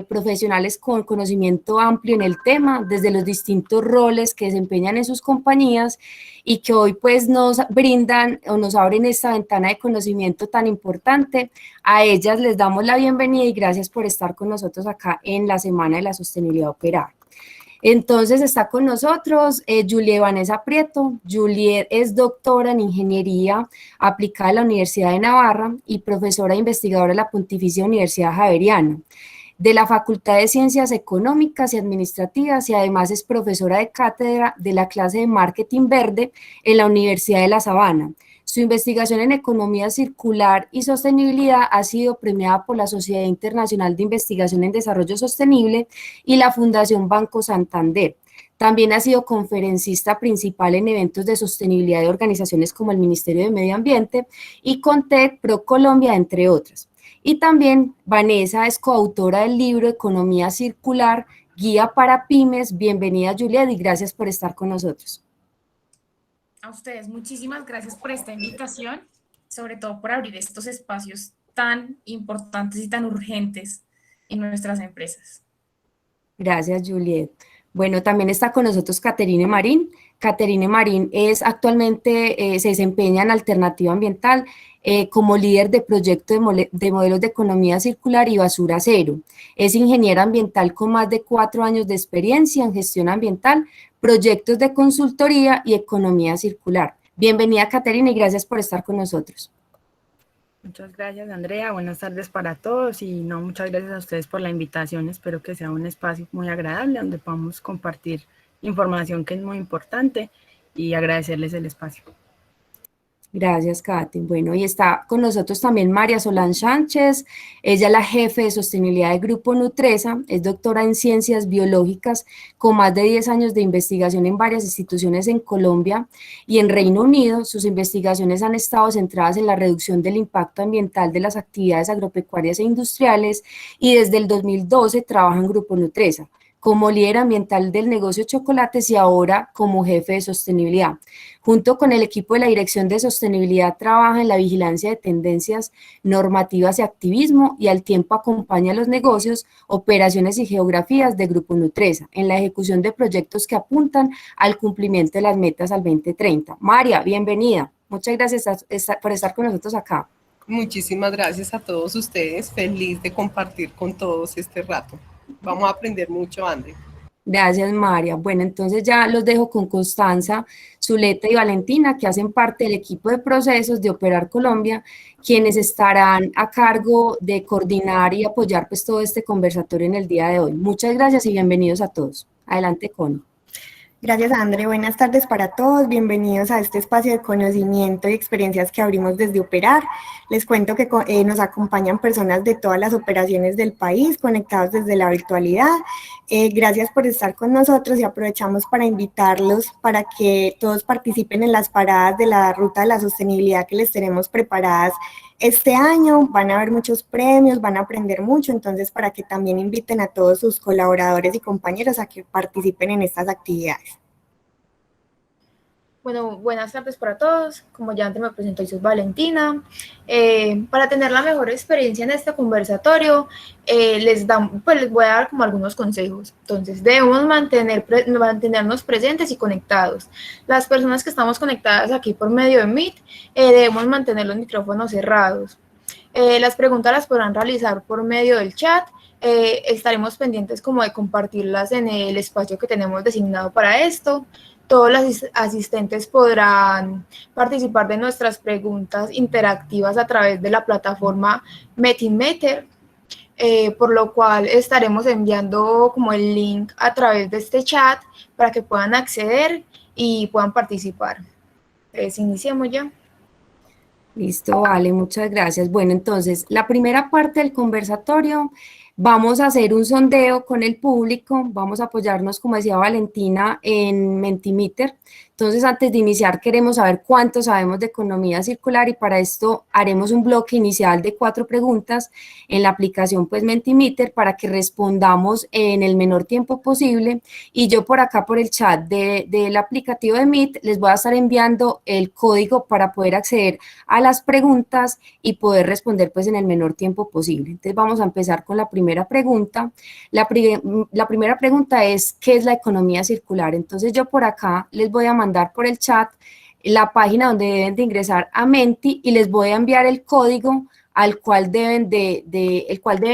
profesionales con conocimiento amplio en el tema, desde los distintos roles que desempeñan en sus compañías y que hoy pues nos brindan o nos abren esta ventana de conocimiento tan importante. A ellas les damos la bienvenida y gracias por estar con nosotros acá en la Semana de la Sostenibilidad Operar. Entonces está con nosotros Juliet Vanessa Prieto. Juliet es doctora en Ingeniería aplicada en la Universidad de Navarra y profesora e investigadora de la Pontificia Universidad Javeriana, de la Facultad de Ciencias Económicas y Administrativas, y además es profesora de cátedra de la clase de Marketing Verde en la Universidad de La Sabana. Su investigación en economía circular y sostenibilidad ha sido premiada por la Sociedad Internacional de Investigación en Desarrollo Sostenible y la Fundación Banco Santander. También ha sido conferencista principal en eventos de sostenibilidad de organizaciones como el Ministerio de Medio Ambiente y CONTEC, ProColombia, entre otras. Y también Vanessa es coautora del libro Economía Circular, Guía para Pymes. Bienvenida, Juliet, y gracias por estar con nosotros. A ustedes, muchísimas gracias por esta invitación, sobre todo por abrir estos espacios tan importantes y tan urgentes en nuestras empresas. Gracias, Juliet. Bueno, también está con nosotros Caterine Marín. Caterine Marín es actualmente, se desempeña en Alternativa Ambiental como líder de proyecto de modelos de economía circular y basura cero. Es ingeniera ambiental con más de 4 años de experiencia en gestión ambiental, proyectos de consultoría y economía circular. Bienvenida, Caterine, y gracias por estar con nosotros. Muchas gracias, Andrea. Buenas tardes para todos y muchas gracias a ustedes por la invitación. Espero que sea un espacio muy agradable donde podamos compartir información que es muy importante y agradecerles el espacio. Gracias, Katy. Bueno, y está con nosotros también María Solán Sánchez. Ella es la jefe de sostenibilidad del Grupo Nutresa, es doctora en ciencias biológicas con más de 10 años de investigación en varias instituciones en Colombia y en Reino Unido. Sus investigaciones han estado centradas en la reducción del impacto ambiental de las actividades agropecuarias e industriales y desde el 2012 trabaja en Grupo Nutresa como líder ambiental del negocio Chocolates y ahora como jefe de sostenibilidad. Junto con el equipo de la Dirección de Sostenibilidad trabaja en la vigilancia de tendencias normativas y activismo y al tiempo acompaña a los negocios, operaciones y geografías de Grupo Nutresa en la ejecución de proyectos que apuntan al cumplimiento de las metas al 2030. María, bienvenida. Muchas gracias por estar con nosotros acá. Muchísimas gracias a todos ustedes. Feliz de compartir con todos este rato. Vamos a aprender mucho, André. Gracias, María. Bueno, entonces ya los dejo con Constanza, Zuleta y Valentina, que hacen parte del equipo de procesos de Operar Colombia, quienes estarán a cargo de coordinar y apoyar pues todo este conversatorio en el día de hoy. Muchas gracias y bienvenidos a todos. Adelante, Connie. Gracias, André. Buenas tardes para todos. Bienvenidos a este espacio de conocimiento y experiencias que abrimos desde Operar. Les cuento que nos acompañan personas de todas las operaciones del país, conectados desde la virtualidad. Gracias por estar con nosotros y aprovechamos para invitarlos para que todos participen en las paradas de la Ruta de la Sostenibilidad que les tenemos preparadas este año. Van a haber muchos premios, van a aprender mucho, entonces para que también inviten a todos sus colaboradores y compañeros a que participen en estas actividades. Bueno, buenas tardes para todos. Como ya antes me presentó, soy Valentina. Para tener la mejor experiencia en este conversatorio, les voy a dar como algunos consejos. Entonces, debemos mantenernos presentes y conectados. Las personas que estamos conectadas aquí por medio de Meet, debemos mantener los micrófonos cerrados. Las preguntas las podrán realizar por medio del chat. Estaremos pendientes como de compartirlas en el espacio que tenemos designado para esto. Todos los asistentes podrán participar de nuestras preguntas interactivas a través de la plataforma Metimeter, por lo cual estaremos enviando como el link a través de este chat para que puedan acceder y puedan participar. Iniciemos ya. Listo, vale, muchas gracias. Bueno, entonces, la primera parte del conversatorio, vamos a hacer un sondeo con el público, vamos a apoyarnos, como decía Valentina, en Mentimeter. Entonces, antes de iniciar, queremos saber cuánto sabemos de economía circular y para esto haremos un bloque inicial de 4 preguntas en la aplicación pues Mentimeter para que respondamos en el menor tiempo posible, y yo por acá por el chat del aplicativo de Meet les voy a estar enviando el código para poder acceder a las preguntas y poder responder pues en el menor tiempo posible. Entonces, vamos a empezar con la primera pregunta. La primera pregunta es, ¿qué es la economía circular? Entonces, yo por acá les voy a mandar por el chat la página donde deben de ingresar a Menti y les voy a enviar el código al cual deben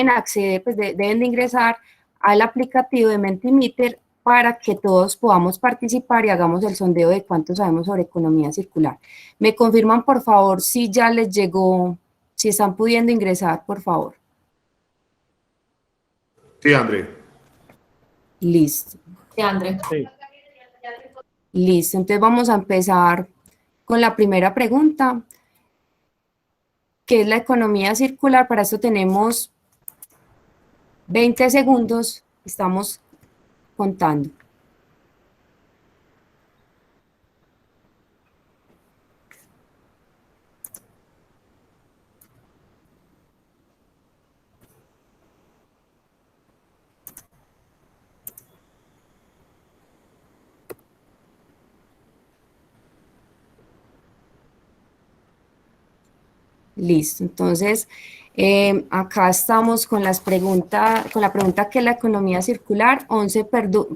acceder, pues deben de ingresar al aplicativo de Mentimeter para que todos podamos participar y hagamos el sondeo de cuánto sabemos sobre economía circular. ¿Me confirman, por favor, si ya les llegó, si están pudiendo ingresar, por favor? Sí, André. Listo. Sí, André. Sí. Listo, entonces vamos a empezar con la primera pregunta, ¿qué es la economía circular? Para esto tenemos 20 segundos, estamos contando. Listo, entonces acá estamos con la pregunta ¿qué es la economía circular? 11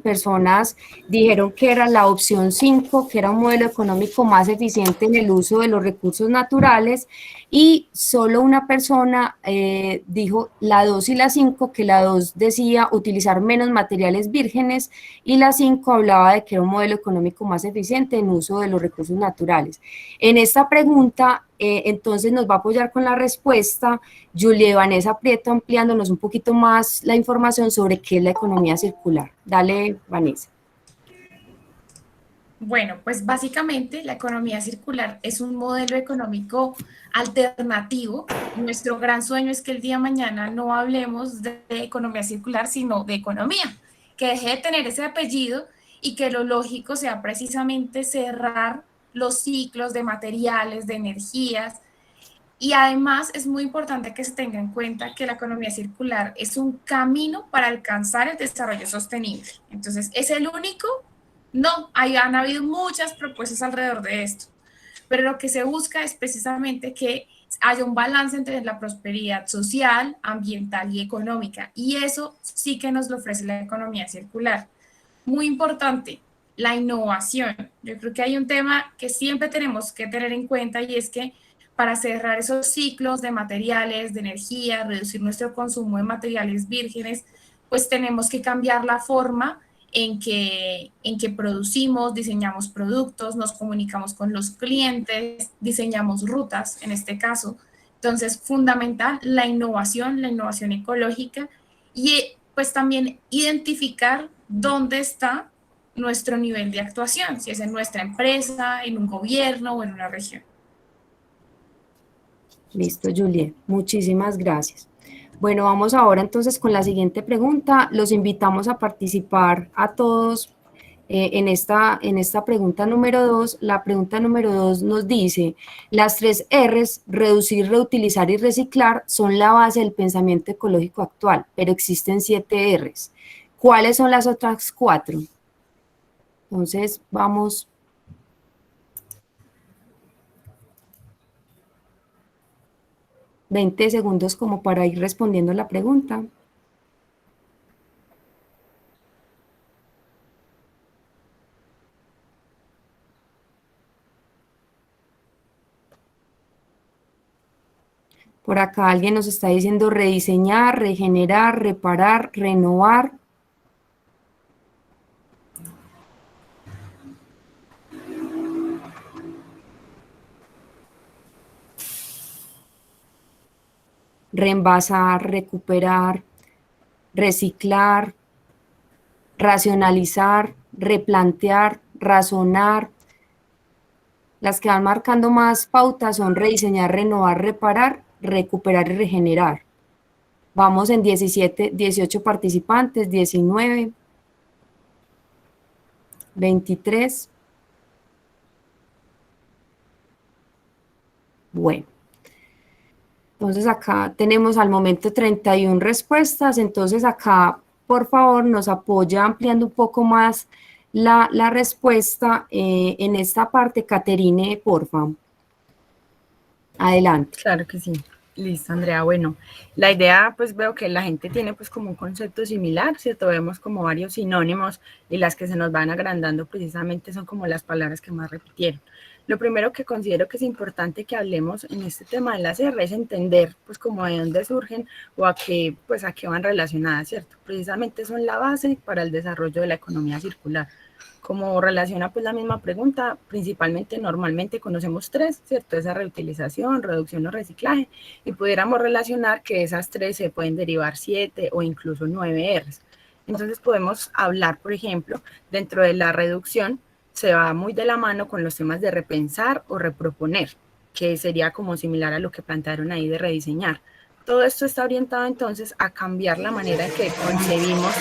personas dijeron que era la opción 5, que era un modelo económico más eficiente en el uso de los recursos naturales, y solo una persona dijo la 2 y la 5, que la 2 decía utilizar menos materiales vírgenes y la 5 hablaba de que era un modelo económico más eficiente en uso de los recursos naturales. En esta pregunta, entonces nos va a apoyar con la respuesta Julia Vanessa Prieto, ampliándonos un poquito más la información sobre qué es la economía circular. Dale, Vanessa. Bueno, pues básicamente la economía circular es un modelo económico alternativo. Nuestro gran sueño es que el día de mañana no hablemos de economía circular, sino de economía, que deje de tener ese apellido y que lo lógico sea precisamente cerrar los ciclos de materiales, de energías. Y además es muy importante que se tenga en cuenta que la economía circular es un camino para alcanzar el desarrollo sostenible. Entonces, ¿es el único? No, han habido muchas propuestas alrededor de esto, pero lo que se busca es precisamente que haya un balance entre la prosperidad social, ambiental y económica, y eso sí que nos lo ofrece la economía circular. Muy importante, la innovación. Yo creo que hay un tema que siempre tenemos que tener en cuenta, y es que para cerrar esos ciclos de materiales, de energía, reducir nuestro consumo de materiales vírgenes, pues tenemos que cambiar la forma en que producimos, diseñamos productos, nos comunicamos con los clientes, diseñamos rutas en este caso. Entonces, fundamental la innovación ecológica, y pues también identificar dónde está nuestro nivel de actuación, si es en nuestra empresa, en un gobierno o en una región. Listo, Juliet, muchísimas gracias. Bueno, vamos ahora entonces con la siguiente pregunta. Los invitamos a participar a todos en esta pregunta número 2. La pregunta número 2 nos dice, las 3 R's, reducir, reutilizar y reciclar, son la base del pensamiento ecológico actual, pero existen 7 R's. ¿Cuáles son las otras 4? Entonces, vamos. $20 segundos como para ir respondiendo la pregunta. Por acá alguien nos está diciendo rediseñar, regenerar, reparar, renovar. Reemvasar, recuperar, reciclar, racionalizar, replantear, razonar. Las que van marcando más pautas son rediseñar, renovar, reparar, recuperar y regenerar. Vamos en 18 participantes, 19, 23, Bueno, entonces acá tenemos al momento 31 respuestas, entonces acá, por favor, nos apoya ampliando un poco más la respuesta en esta parte. Caterine, porfa. Adelante. Claro que sí. Listo, Andrea. Bueno, la idea, pues veo que la gente tiene pues como un concepto similar, ¿cierto? Vemos como varios sinónimos y las que se nos van agrandando precisamente son como las palabras que más repitieron. Lo primero que considero que es importante que hablemos en este tema de las R es entender pues como de dónde surgen o a qué van relacionadas, ¿cierto? Precisamente son la base para el desarrollo de la economía circular. Como relaciona pues la misma pregunta, principalmente normalmente conocemos tres, ¿cierto? Esa reutilización, reducción o reciclaje, y pudiéramos relacionar que esas tres se pueden derivar 7 o incluso 9 R's. Entonces podemos hablar, por ejemplo, dentro de la reducción, se va muy de la mano con los temas de repensar o reproponer, que sería como similar a lo que plantearon ahí de rediseñar. Todo esto está orientado entonces a cambiar la manera en que concebimos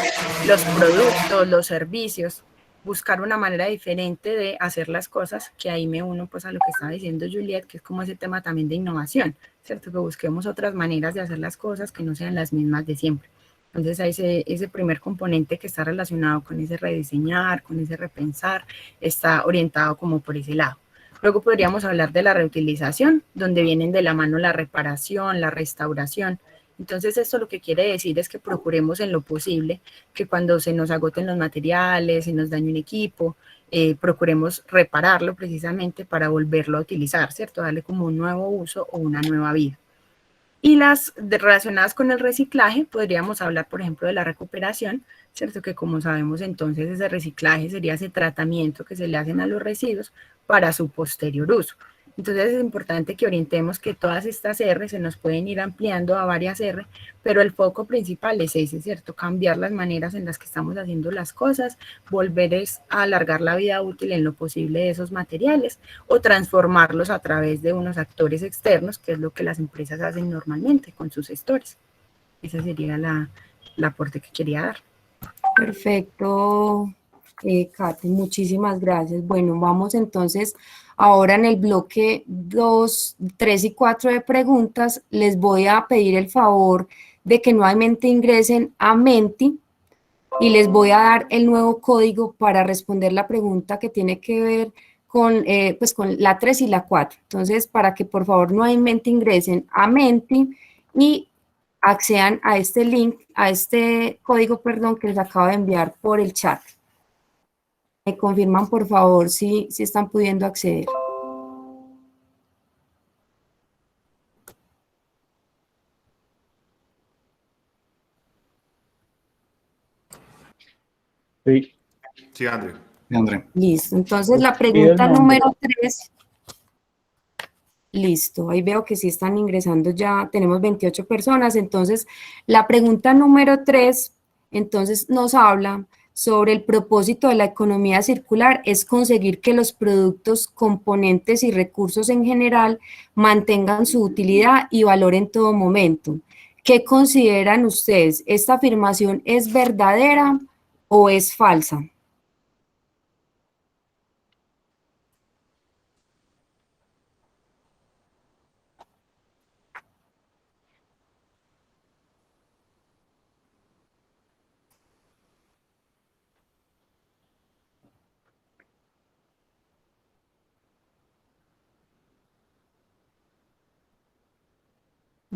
los productos, los servicios, buscar una manera diferente de hacer las cosas, que ahí me uno pues a lo que estaba diciendo Juliet, que es como ese tema también de innovación, ¿cierto? Que busquemos otras maneras de hacer las cosas que no sean las mismas de siempre. Entonces hay ese primer componente que está relacionado con ese rediseñar, con ese repensar, está orientado como por ese lado. Luego podríamos hablar de la reutilización, donde vienen de la mano la reparación, la restauración. Entonces esto lo que quiere decir es que procuremos en lo posible que cuando se nos agoten los materiales, se nos dañe un equipo, procuremos repararlo precisamente para volverlo a utilizar, ¿cierto? Darle como un nuevo uso o una nueva vida. Y las relacionadas con el reciclaje, podríamos hablar, por ejemplo, de la recuperación, ¿cierto? Que como sabemos, entonces ese reciclaje sería ese tratamiento que se le hacen a los residuos para su posterior uso. Entonces es importante que orientemos que todas estas R se nos pueden ir ampliando a varias R, pero el foco principal es ese, ¿cierto? Cambiar las maneras en las que estamos haciendo las cosas, volver a alargar la vida útil en lo posible de esos materiales o transformarlos a través de unos actores externos, que es lo que las empresas hacen normalmente con sus gestores. Ese sería el aporte que quería dar. Perfecto, Katy, muchísimas gracias. Bueno, vamos entonces ahora en el bloque 2, 3 y 4 de preguntas. Les voy a pedir el favor de que nuevamente ingresen a Menti y les voy a dar el nuevo código para responder la pregunta que tiene que ver con, pues con la 3 y la 4. Entonces, para que por favor nuevamente ingresen a Menti y accedan a este link, a este código, perdón, que les acabo de enviar por el chat. Me confirman, por favor, si están pudiendo acceder. Sí. Sí, André. André. Listo, entonces la pregunta número 3. Listo, ahí veo que sí están ingresando ya, tenemos 28 personas, entonces la pregunta número 3, entonces nos habla sobre el propósito de la economía circular, es conseguir que los productos, componentes y recursos en general mantengan su utilidad y valor en todo momento. ¿Qué consideran ustedes? ¿Esta afirmación es verdadera o es falsa?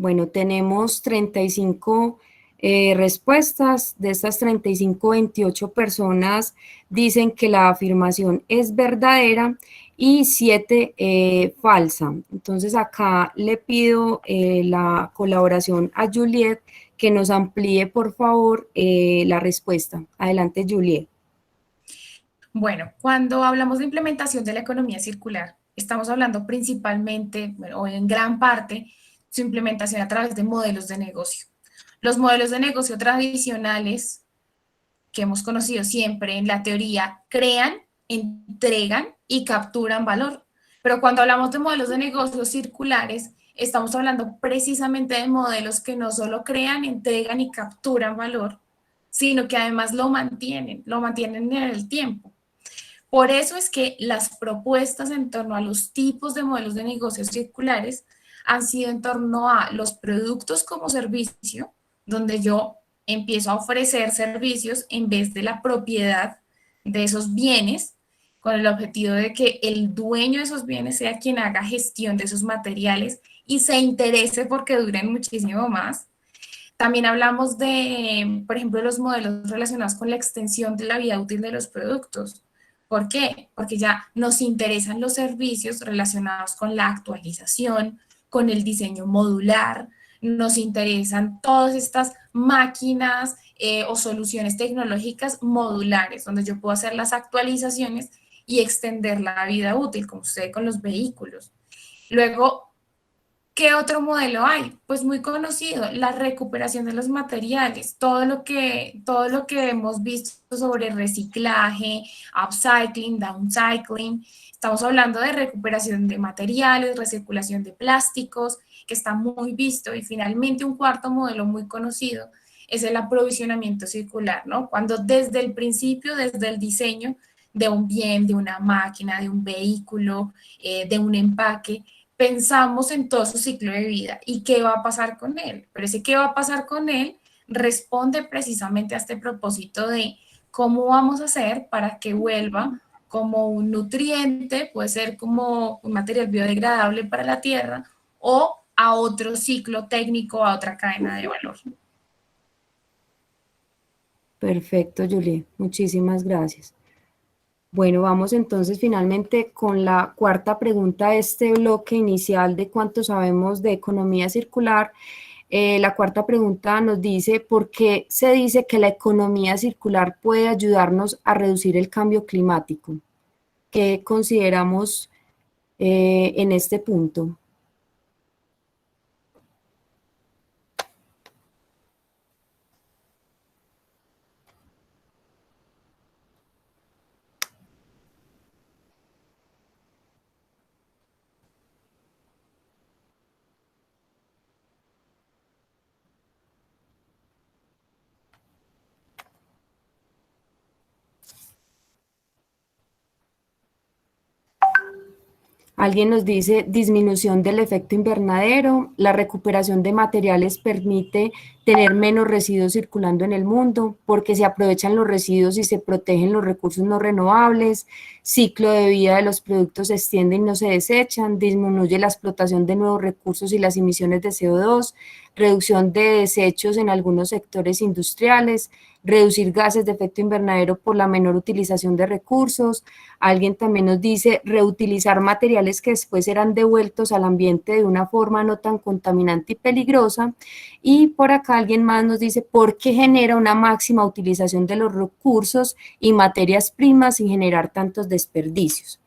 Bueno, tenemos 35 respuestas. De estas 35, 28 personas dicen que la afirmación es verdadera y 7 falsa. Entonces acá le pido la colaboración a Juliet que nos amplíe, por favor, la respuesta. Adelante, Juliet. Bueno, cuando hablamos de implementación de la economía circular, estamos hablando principalmente, o en gran parte, su implementación a través de modelos de negocio. Los modelos de negocio tradicionales que hemos conocido siempre en la teoría crean, entregan y capturan valor. Pero cuando hablamos de modelos de negocios circulares, estamos hablando precisamente de modelos que no solo crean, entregan y capturan valor, sino que además lo mantienen en el tiempo. Por eso es que las propuestas en torno a los tipos de modelos de negocios circulares han sido en torno a los productos como servicio, donde yo empiezo a ofrecer servicios en vez de la propiedad de esos bienes, con el objetivo de que el dueño de esos bienes sea quien haga gestión de esos materiales y se interese porque duren muchísimo más. También hablamos de, por ejemplo, los modelos relacionados con la extensión de la vida útil de los productos. ¿Por qué? Porque ya nos interesan los servicios relacionados con la actualización, con el diseño modular, nos interesan todas estas máquinas o soluciones tecnológicas modulares, donde yo puedo hacer las actualizaciones y extender la vida útil, como sucede con los vehículos. Luego, ¿qué otro modelo hay? Pues muy conocido, la recuperación de los materiales, todo lo que hemos visto sobre reciclaje, upcycling, downcycling. Estamos hablando de recuperación de materiales, recirculación de plásticos, que está muy visto. Y finalmente un cuarto modelo muy conocido es el aprovisionamiento circular, ¿no? Cuando desde el principio, desde el diseño de un bien, de una máquina, de un vehículo, de un empaque, pensamos en todo su ciclo de vida y qué va a pasar con él. Pero ese qué va a pasar con él responde precisamente a este propósito de cómo vamos a hacer para que vuelva como un nutriente, puede ser como un material biodegradable para la tierra o a otro ciclo técnico, a otra cadena de valor. Perfecto, Julie. Muchísimas gracias. Bueno, vamos entonces finalmente con la cuarta pregunta de este bloque inicial de cuánto sabemos de economía circular. La cuarta pregunta nos dice, ¿por qué se dice que la economía circular puede ayudarnos a reducir el cambio climático? ¿Qué consideramos en este punto? Alguien nos dice disminución del efecto invernadero, la recuperación de materiales permite tener menos residuos circulando en el mundo porque se aprovechan los residuos y se protegen los recursos no renovables, ciclo de vida de los productos se extiende y no se desechan, disminuye la explotación de nuevos recursos y las emisiones de CO2, reducción de desechos en algunos sectores industriales, reducir gases de efecto invernadero por la menor utilización de recursos. Alguien también nos dice reutilizar materiales que después serán devueltos al ambiente de una forma no tan contaminante y peligrosa. Y por acá alguien más nos dice por qué genera una máxima utilización de los recursos y materias primas sin generar tantos desperdicios.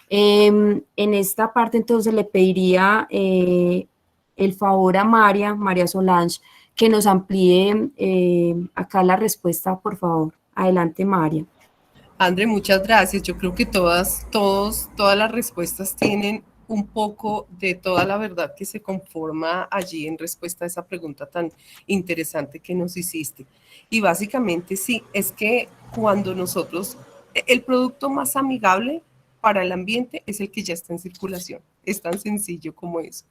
En esta parte entonces le pediría el favor a María Solange, que nos amplíe acá la respuesta, por favor. Adelante, María. André, muchas gracias. Yo creo que todas las respuestas tienen un poco de toda la verdad que se conforma allí en respuesta a esa pregunta tan interesante que nos hiciste. Y básicamente sí, es que cuando nosotros, el producto más amigable para el ambiente es el que ya está en circulación. Es tan sencillo como eso.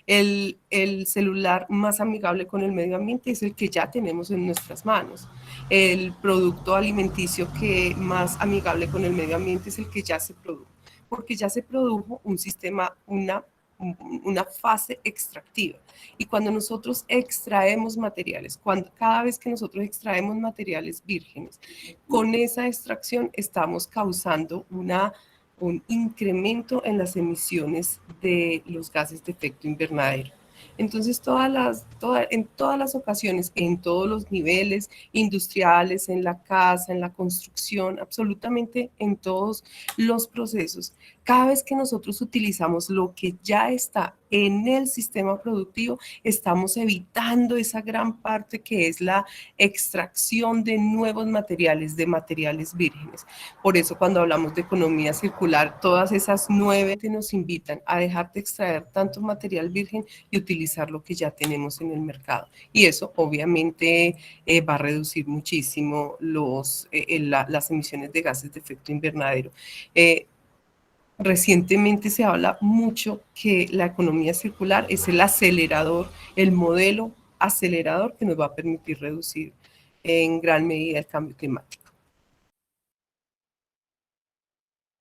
El celular más amigable con el medio ambiente es el que ya tenemos en nuestras manos. El producto alimenticio que más amigable con el medio ambiente es el que ya se produjo, porque ya se produjo un sistema, una fase extractiva. Y cuando nosotros extraemos materiales, cada vez que nosotros extraemos materiales vírgenes, con esa extracción estamos causando un incremento en las emisiones de los gases de efecto invernadero. Entonces, en todas las ocasiones, en todos los niveles industriales, en la casa, en la construcción, absolutamente en todos los procesos, cada vez que nosotros utilizamos lo que ya está en el sistema productivo, estamos evitando esa gran parte que es la extracción de nuevos materiales, de materiales vírgenes. Por eso cuando hablamos de economía circular, todas esas 9 nos invitan a dejar de extraer tanto material virgen y utilizar lo que ya tenemos en el mercado. Y eso obviamente va a reducir muchísimo las emisiones de gases de efecto invernadero. Recientemente se habla mucho que la economía circular es el acelerador, el modelo acelerador que nos va a permitir reducir en gran medida el cambio climático.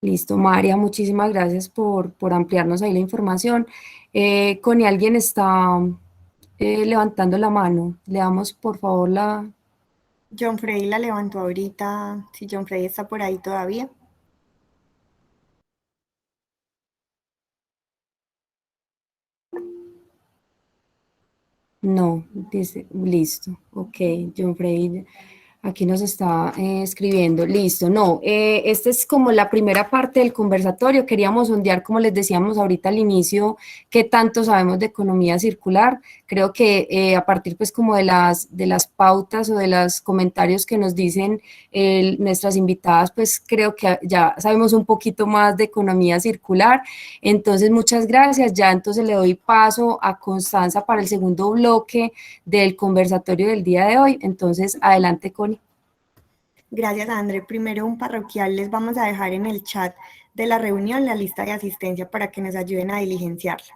Listo, María, muchísimas gracias por ampliarnos ahí la información. Connie, alguien está levantando la mano. Le damos, por favor, la... John Freddy la levantó ahorita, si John Freddy está por ahí todavía. No, dice, listo, ok, John Freddy aquí nos está escribiendo, listo, no, esta es como la primera parte del conversatorio, queríamos sondear, como les decíamos ahorita al inicio, qué tanto sabemos de economía circular, creo que a partir pues como de las pautas o de los comentarios que nos dicen nuestras invitadas, pues creo que ya sabemos un poquito más de economía circular, entonces muchas gracias, ya entonces le doy paso a Constanza para el segundo bloque del conversatorio del día de hoy, entonces adelante Connie. Gracias, André. Primero, un parroquial, les vamos a dejar en el chat de la reunión la lista de asistencia para que nos ayuden a diligenciarla.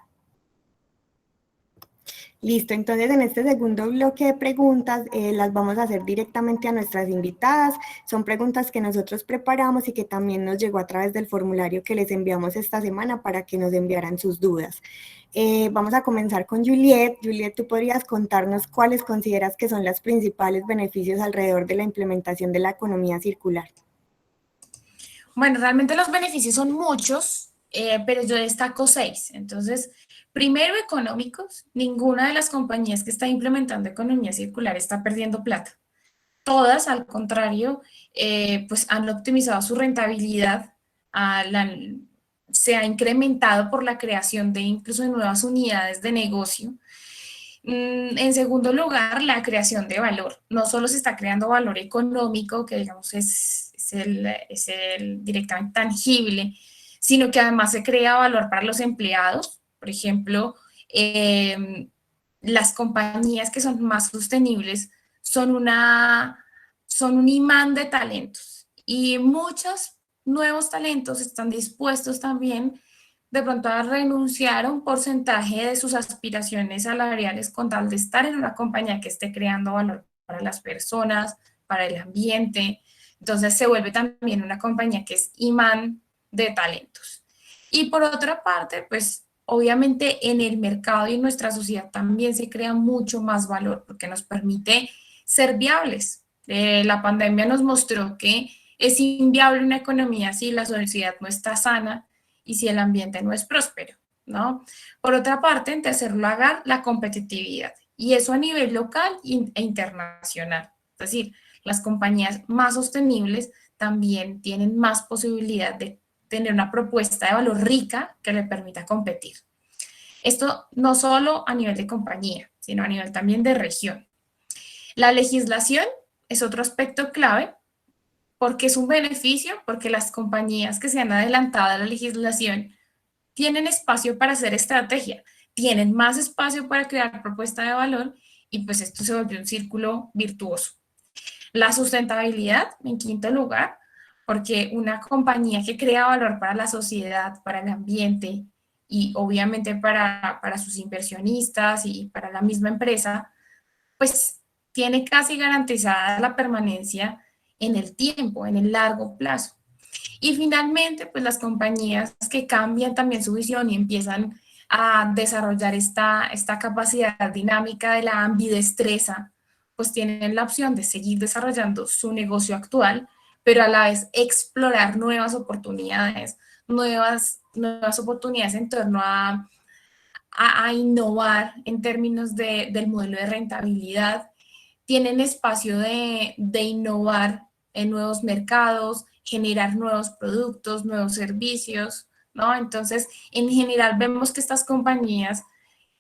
Listo, entonces en este segundo bloque de preguntas las vamos a hacer directamente a nuestras invitadas. Son preguntas que nosotros preparamos y que también nos llegó a través del formulario que les enviamos esta semana para que nos enviaran sus dudas. Vamos a comenzar con Juliet. Juliet, ¿tú podrías contarnos cuáles consideras que son los principales beneficios alrededor de la implementación de la economía circular? Bueno, realmente los beneficios son muchos, pero yo destaco 6. Entonces, primero, económicos. Ninguna de las compañías que está implementando economía circular está perdiendo plata. Todas, al contrario, pues han optimizado su rentabilidad, se ha incrementado por la creación de incluso de nuevas unidades de negocio. En segundo lugar, la creación de valor. No solo se está creando valor económico, que digamos es el directamente tangible, sino que además se crea valor para los empleados. Por ejemplo, las compañías que son más sostenibles son un imán de talentos y muchos nuevos talentos están dispuestos también de pronto a renunciar a un porcentaje de sus aspiraciones salariales con tal de estar en una compañía que esté creando valor para las personas, para el ambiente. Entonces se vuelve también una compañía que es imán de talentos. Y por otra parte, pues obviamente en el mercado y en nuestra sociedad también se crea mucho más valor porque nos permite ser viables. La pandemia nos mostró que es inviable una economía si la sociedad no está sana y si el ambiente no es próspero, ¿no? Por otra parte, en tercer lugar, la competitividad, y eso a nivel local e internacional. Es decir, las compañías más sostenibles también tienen más posibilidad de tener una propuesta de valor rica que le permita competir. Esto no solo a nivel de compañía, sino a nivel también de región. La legislación es otro aspecto clave porque es un beneficio, porque las compañías que se han adelantado a la legislación tienen espacio para hacer estrategia, tienen más espacio para crear propuesta de valor y pues esto se vuelve un círculo virtuoso. La sustentabilidad, en quinto lugar, porque una compañía que crea valor para la sociedad, para el ambiente y obviamente para sus inversionistas y para la misma empresa, pues tiene casi garantizada la permanencia en el tiempo, en el largo plazo. Y finalmente, pues las compañías que cambian también su visión y empiezan a desarrollar esta capacidad dinámica de la ambidestreza, pues tienen la opción de seguir desarrollando su negocio actual, pero a la vez explorar nuevas oportunidades, nuevas oportunidades en torno a innovar en términos del modelo de rentabilidad. Tienen espacio de innovar en nuevos mercados, generar nuevos productos, nuevos servicios, ¿no? Entonces, en general vemos que estas compañías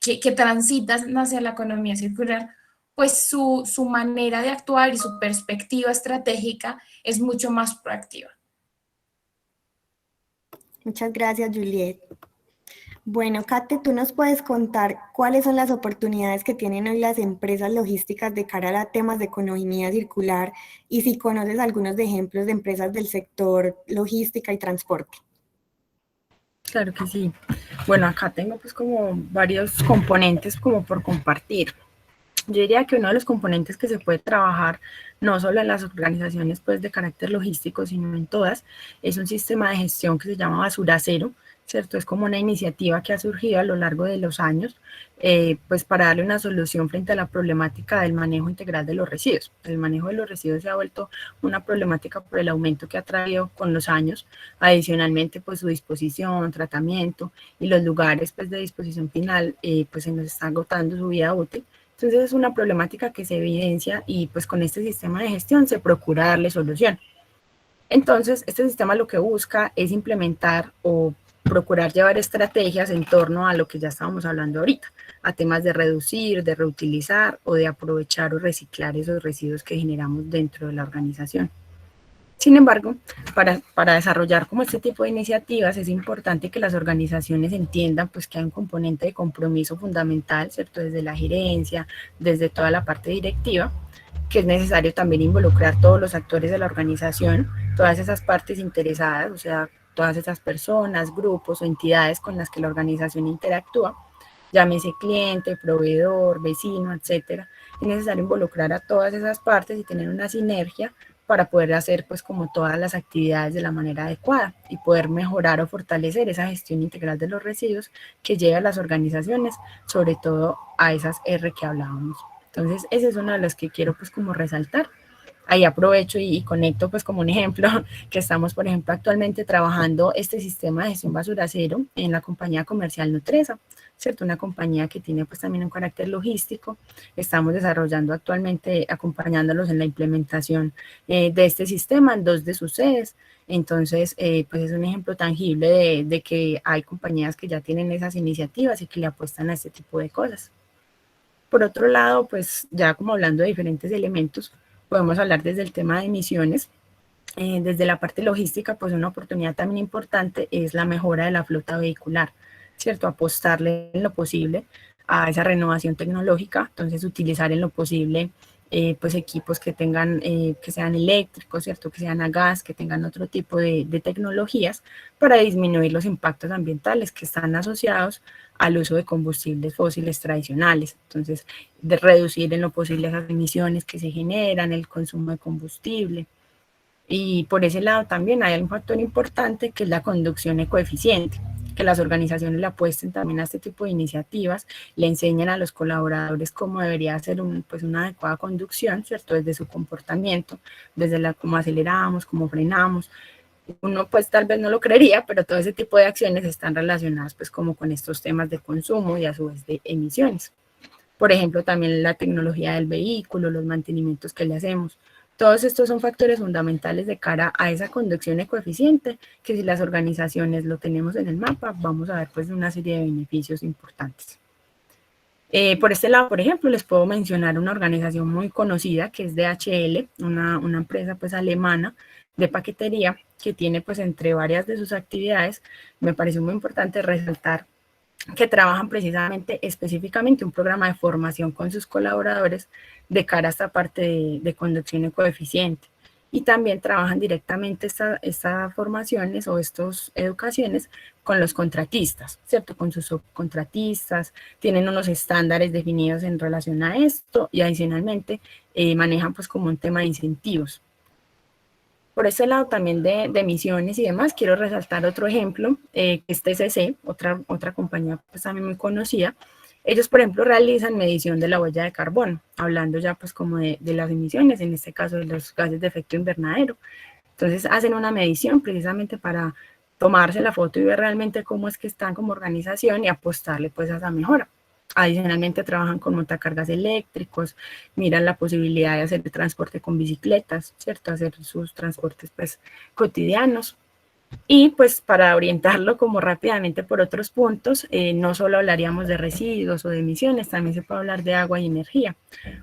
que transitan hacia la economía circular, pues su manera de actuar y su perspectiva estratégica es mucho más proactiva. Muchas gracias, Juliet. Bueno, Kate, ¿tú nos puedes contar cuáles son las oportunidades que tienen hoy las empresas logísticas de cara a temas de economía circular y si conoces algunos de ejemplos de empresas del sector logística y transporte? Claro que sí. Bueno, acá tengo pues como varios componentes como por compartir. Yo diría que uno de los componentes que se puede trabajar no solo en las organizaciones pues de carácter logístico, sino en todas, es un sistema de gestión que se llama Basura Cero, ¿cierto? Es como una iniciativa que ha surgido a lo largo de los años, pues para darle una solución frente a la problemática del manejo integral de los residuos. El manejo de los residuos se ha vuelto una problemática por el aumento que ha traído con los años, adicionalmente pues su disposición, tratamiento y los lugares pues de disposición final pues se nos está agotando su vida útil. Entonces es una problemática que se evidencia y pues con este sistema de gestión se procura darle solución. Entonces este sistema lo que busca es implementar o procurar llevar estrategias en torno a lo que ya estábamos hablando ahorita, a temas de reducir, de reutilizar o de aprovechar o reciclar esos residuos que generamos dentro de la organización. Sin embargo, para desarrollar como este tipo de iniciativas es importante que las organizaciones entiendan pues que hay un componente de compromiso fundamental, ¿cierto? Desde la gerencia, desde toda la parte directiva, que es necesario también involucrar todos los actores de la organización, todas esas partes interesadas, o sea, todas esas personas, grupos o entidades con las que la organización interactúa, llámese cliente, proveedor, vecino, etcétera. Es necesario involucrar a todas esas partes y tener una sinergia para poder hacer pues como todas las actividades de la manera adecuada y poder mejorar o fortalecer esa gestión integral de los residuos que llega a las organizaciones, sobre todo a esas R que hablábamos. Entonces, ese es uno de los que quiero pues como resaltar. Ahí aprovecho y conecto pues como un ejemplo que estamos, por ejemplo, actualmente trabajando este sistema de gestión basura cero en la compañía comercial Nutresa, ¿cierto? Una compañía que tiene pues también un carácter logístico. Estamos desarrollando actualmente, acompañándolos en la implementación de este sistema en 2 de sus sedes. Entonces, pues es un ejemplo tangible de que hay compañías que ya tienen esas iniciativas y que le apuestan a este tipo de cosas. Por otro lado, pues ya como hablando de diferentes elementos, podemos hablar desde el tema de emisiones. Desde la parte logística, pues una oportunidad también importante es la mejora de la flota vehicular, ¿cierto? Apostarle en lo posible a esa renovación tecnológica, entonces utilizar en lo posible pues equipos que tengan, que sean eléctricos, ¿cierto? Que sean a gas, que tengan otro tipo de tecnologías para disminuir los impactos ambientales que están asociados al uso de combustibles fósiles tradicionales. Entonces, de reducir en lo posible esas emisiones que se generan, el consumo de combustible. Y por ese lado también hay un factor importante que es la conducción ecoeficiente, que las organizaciones le apuesten también a este tipo de iniciativas, le enseñan a los colaboradores cómo debería ser pues una adecuada conducción, ¿cierto? Desde su comportamiento, desde cómo aceleramos, cómo frenamos. Uno pues tal vez no lo creería, pero todo ese tipo de acciones están relacionadas pues como con estos temas de consumo y a su vez de emisiones. Por ejemplo, también la tecnología del vehículo, los mantenimientos que le hacemos. Todos estos son factores fundamentales de cara a esa conducción ecoeficiente, que si las organizaciones lo tenemos en el mapa, vamos a ver pues una serie de beneficios importantes. Por este lado, por ejemplo, les puedo mencionar una organización muy conocida que es DHL, una empresa pues alemana de paquetería que tiene pues entre varias de sus actividades, me pareció muy importante resaltar que trabajan precisamente específicamente un programa de formación con sus colaboradores de cara a esta parte de conducción ecoeficiente. Y también trabajan directamente estas formaciones o estas educaciones con los contratistas, ¿cierto? Con sus subcontratistas, tienen unos estándares definidos en relación a esto y adicionalmente manejan pues como un tema de incentivos. Por ese lado también de emisiones y demás, quiero resaltar otro ejemplo, que es TCC, otra compañía pues también muy conocida. Ellos, por ejemplo, realizan medición de la huella de carbono, hablando ya pues como de las emisiones, en este caso de los gases de efecto invernadero. Entonces hacen una medición precisamente para tomarse la foto y ver realmente cómo es que están como organización y apostarle pues a esa mejora. Adicionalmente trabajan con montacargas eléctricos, miran la posibilidad de hacer el transporte con bicicletas, ¿cierto? Hacer sus transportes pues cotidianos. Y pues para orientarlo como rápidamente por otros puntos, no solo hablaríamos de residuos o de emisiones, también se puede hablar de agua y energía.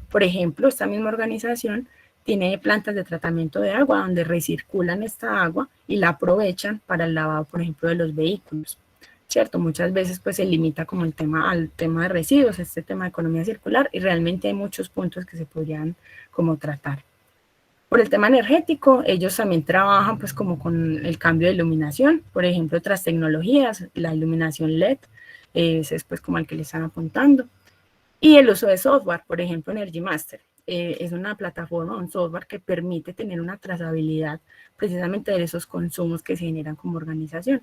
Por ejemplo, esta misma organización tiene plantas de tratamiento de agua donde recirculan esta agua y la aprovechan para el lavado, por ejemplo, de los vehículos. ¿Cierto? Muchas veces pues se limita como el tema al tema de residuos, este tema de economía circular, y realmente hay muchos puntos que se podrían como tratar. Por el tema energético, ellos también trabajan pues como con el cambio de iluminación, por ejemplo, otras tecnologías, la iluminación LED, ese es pues como al que le están apuntando, y el uso de software, por ejemplo, Energy Master. Es una plataforma, un software que permite tener una trazabilidad precisamente de esos consumos que se generan como organización,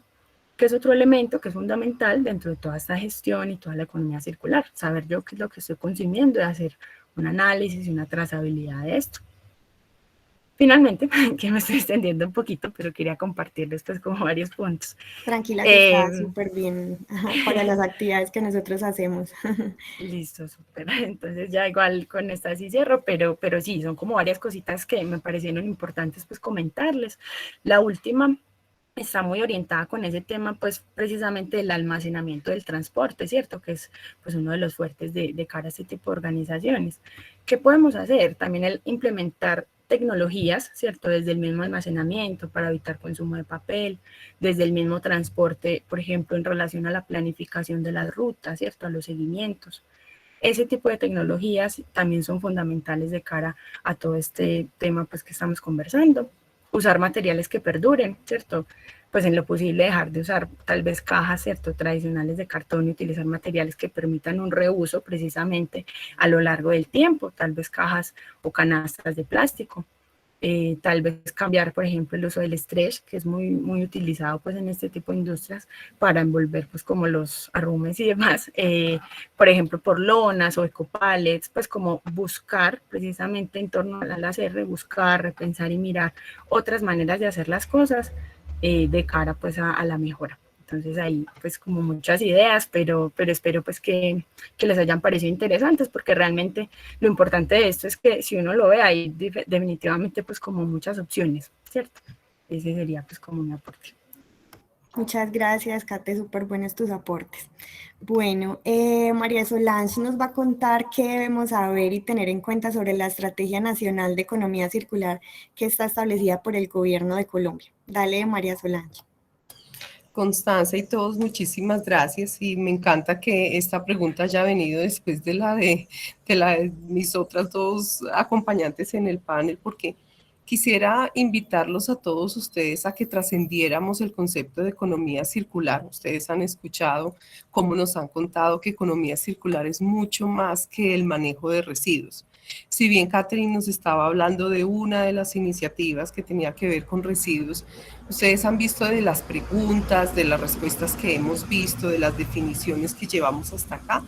que es otro elemento que es fundamental dentro de toda esta gestión y toda la economía circular, saber yo qué es lo que estoy consumiendo y hacer un análisis y una trazabilidad de esto. Finalmente, que me estoy extendiendo un poquito, pero quería compartirles pues como varios puntos. Tranquila, que está súper bien para las actividades que nosotros hacemos. Listo, súper. Entonces ya igual con esta sí cierro, pero sí, son como varias cositas que me parecieron importantes pues comentarles. La última está muy orientada con ese tema, pues precisamente el almacenamiento del transporte, ¿cierto? Que es pues uno de los fuertes de cara a este tipo de organizaciones. ¿Qué podemos hacer? También el implementar tecnologías, ¿cierto? Desde el mismo almacenamiento para evitar consumo de papel, desde el mismo transporte, por ejemplo, en relación a la planificación de las rutas, ¿cierto? A los seguimientos. Ese tipo de tecnologías también son fundamentales de cara a todo este tema pues que estamos conversando. Usar materiales que perduren, ¿cierto? Pues en lo posible dejar de usar tal vez cajas, ¿cierto? Tradicionales de cartón y utilizar materiales que permitan un reuso precisamente a lo largo del tiempo, tal vez cajas o canastas de plástico. Tal vez cambiar, por ejemplo, el uso del stretch, que es muy utilizado pues en este tipo de industrias para envolver pues como los arrumes y demás, por ejemplo, por lonas o ecopallets, pues como buscar precisamente en torno al ACR, buscar, repensar y mirar otras maneras de hacer las cosas de cara pues a la mejora. Entonces ahí pues como muchas ideas, pero espero pues que les hayan parecido interesantes, porque realmente lo importante de esto es que si uno lo ve hay definitivamente pues como muchas opciones, ¿cierto? Ese sería pues como mi aporte. Muchas gracias, Kate, súper buenos tus aportes. Bueno, María Solange nos va a contar qué debemos saber y tener en cuenta sobre la Estrategia Nacional de Economía Circular que está establecida por el Gobierno de Colombia. Dale, María Solange. Constanza y todos, muchísimas gracias, y me encanta que esta pregunta haya venido después de la de mis otras dos acompañantes en el panel, porque quisiera invitarlos a todos ustedes a que trascendiéramos el concepto de economía circular. Ustedes han escuchado cómo nos han contado que economía circular es mucho más que el manejo de residuos. Si bien Catherine nos estaba hablando de una de las iniciativas que tenía que ver con residuos, ustedes han visto de las preguntas, de las respuestas que hemos visto, de las definiciones que llevamos hasta acá,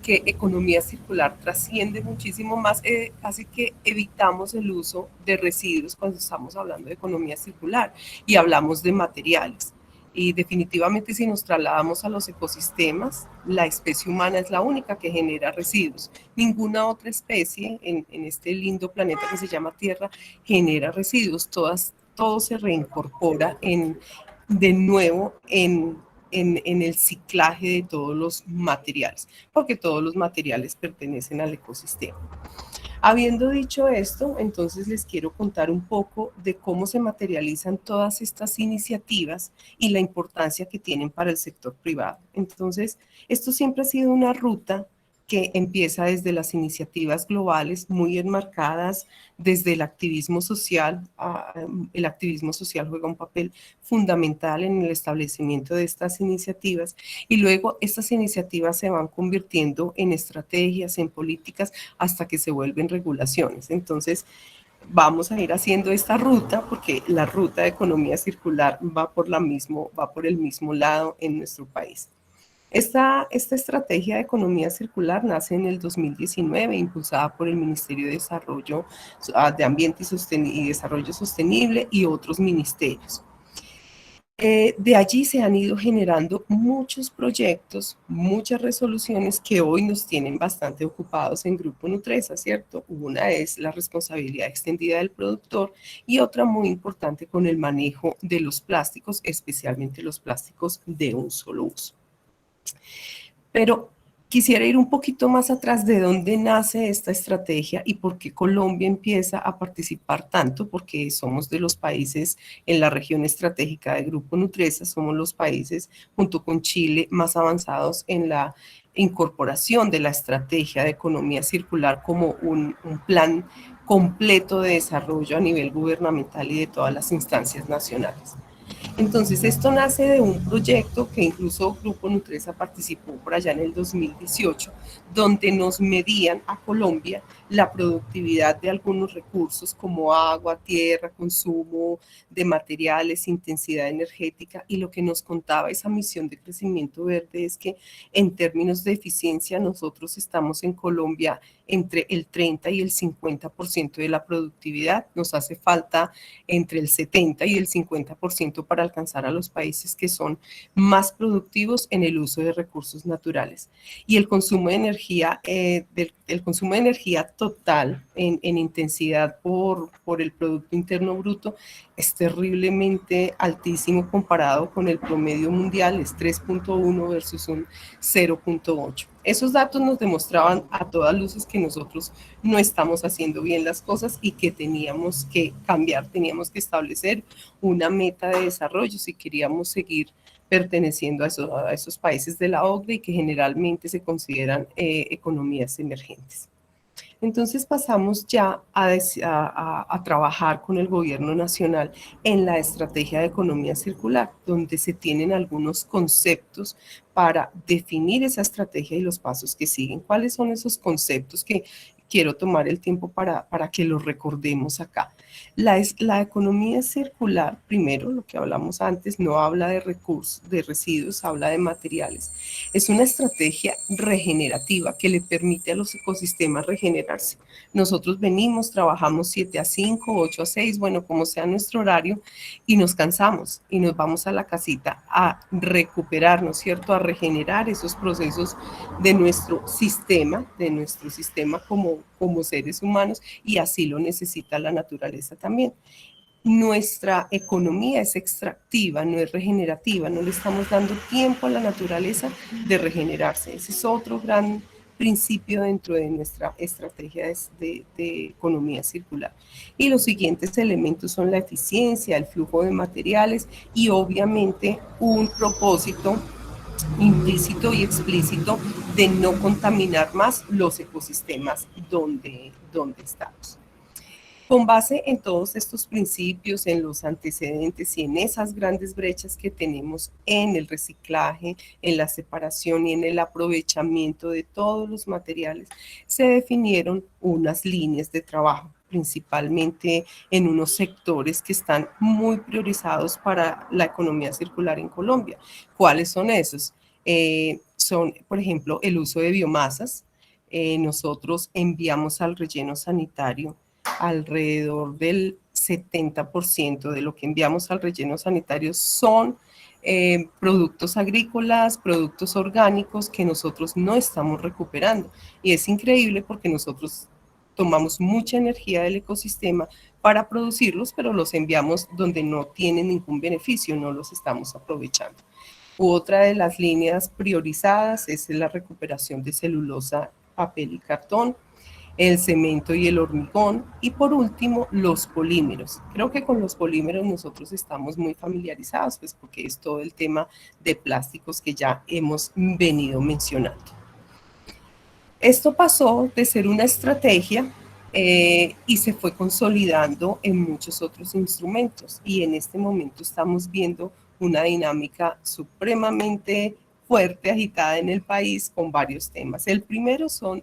que economía circular trasciende muchísimo más, así que evitamos el uso de residuos cuando estamos hablando de economía circular y hablamos de materiales. Y definitivamente si nos trasladamos a los ecosistemas, la especie humana es la única que genera residuos. Ninguna otra especie en este lindo planeta que se llama Tierra genera residuos. Todo se reincorpora de nuevo en el ciclaje de todos los materiales, porque todos los materiales pertenecen al ecosistema. Habiendo dicho esto, entonces les quiero contar un poco de cómo se materializan todas estas iniciativas y la importancia que tienen para el sector privado. Entonces, esto siempre ha sido una ruta que empieza desde las iniciativas globales muy enmarcadas desde el activismo social. El activismo social juega un papel fundamental en el establecimiento de estas iniciativas, y luego estas iniciativas se van convirtiendo en estrategias, en políticas, hasta que se vuelven regulaciones. Entonces, vamos a ir haciendo esta ruta porque la ruta de economía circular va por el mismo lado en nuestro país. Esta estrategia de economía circular nace en el 2019, impulsada por el Ministerio de Ambiente y Desarrollo Sostenible y otros ministerios. De allí se han ido generando muchos proyectos, muchas resoluciones que hoy nos tienen bastante ocupados en Grupo Nutresa, ¿cierto? Una es la responsabilidad extendida del productor y otra muy importante con el manejo de los plásticos, especialmente los plásticos de un solo uso. Pero quisiera ir un poquito más atrás de dónde nace esta estrategia y por qué Colombia empieza a participar tanto, porque somos de los países en la región estratégica de Grupo Nutresa, somos los países junto con Chile más avanzados en la incorporación de la estrategia de economía circular como un plan completo de desarrollo a nivel gubernamental y de todas las instancias nacionales. Entonces, esto nace de un proyecto que incluso Grupo Nutresa participó por allá en el 2018, donde nos medían a Colombia la productividad de algunos recursos como agua, tierra, consumo de materiales, intensidad energética, y lo que nos contaba esa misión de crecimiento verde es que en términos de eficiencia nosotros estamos en Colombia entre el 30 y el 50% de la productividad, nos hace falta entre el 70 y el 50% para alcanzar a los países que son más productivos en el uso de recursos naturales. Y el consumo de energía, el consumo de energía total en intensidad por el Producto Interno Bruto es terriblemente altísimo comparado con el promedio mundial, es 3.1 versus un 0.8. Esos datos nos demostraban a todas luces que nosotros no estamos haciendo bien las cosas y que teníamos que cambiar, teníamos que establecer una meta de desarrollo si queríamos seguir perteneciendo a esos países de la OCDE y que generalmente se consideran economías emergentes. Entonces pasamos ya a trabajar con el gobierno nacional en la estrategia de economía circular, donde se tienen algunos conceptos para definir esa estrategia y los pasos que siguen. ¿Cuáles son esos conceptos que quiero tomar el tiempo para que los recordemos acá? La economía circular, primero, lo que hablamos antes, no habla de recursos, de residuos, habla de materiales. Es una estrategia regenerativa que le permite a los ecosistemas regenerarse. Nosotros venimos, trabajamos 7 a 5, 8 a 6, bueno, como sea nuestro horario, y nos cansamos y nos vamos a la casita a recuperarnos, ¿cierto? A regenerar esos procesos de nuestro sistema como seres humanos, y así lo necesita la naturaleza también. Nuestra economía es extractiva, no es regenerativa, no le estamos dando tiempo a la naturaleza de regenerarse. Ese es otro gran principio dentro de nuestra estrategia de economía circular. Y los siguientes elementos son la eficiencia, el flujo de materiales y obviamente un propósito implícito y explícito de no contaminar más los ecosistemas donde estamos. Con base en todos estos principios, en los antecedentes y en esas grandes brechas que tenemos en el reciclaje, en la separación y en el aprovechamiento de todos los materiales, se definieron unas líneas de trabajo, principalmente en unos sectores que están muy priorizados para la economía circular en Colombia. ¿Cuáles son esos? Son, por ejemplo, el uso de biomasas. Nosotros enviamos al relleno sanitario alrededor del 70% de lo que enviamos al relleno sanitario son productos agrícolas, productos orgánicos que nosotros no estamos recuperando. Y es increíble porque nosotros tomamos mucha energía del ecosistema para producirlos, pero los enviamos donde no tienen ningún beneficio, no los estamos aprovechando. Otra de las líneas priorizadas es la recuperación de celulosa, papel y cartón, el cemento y el hormigón, y por último los polímeros. Creo que con los polímeros nosotros estamos muy familiarizados, pues porque es todo el tema de plásticos que ya hemos venido mencionando. Esto pasó de ser una estrategia y se fue consolidando en muchos otros instrumentos, y en este momento estamos viendo una dinámica supremamente fuerte, agitada en el país con varios temas. El primero son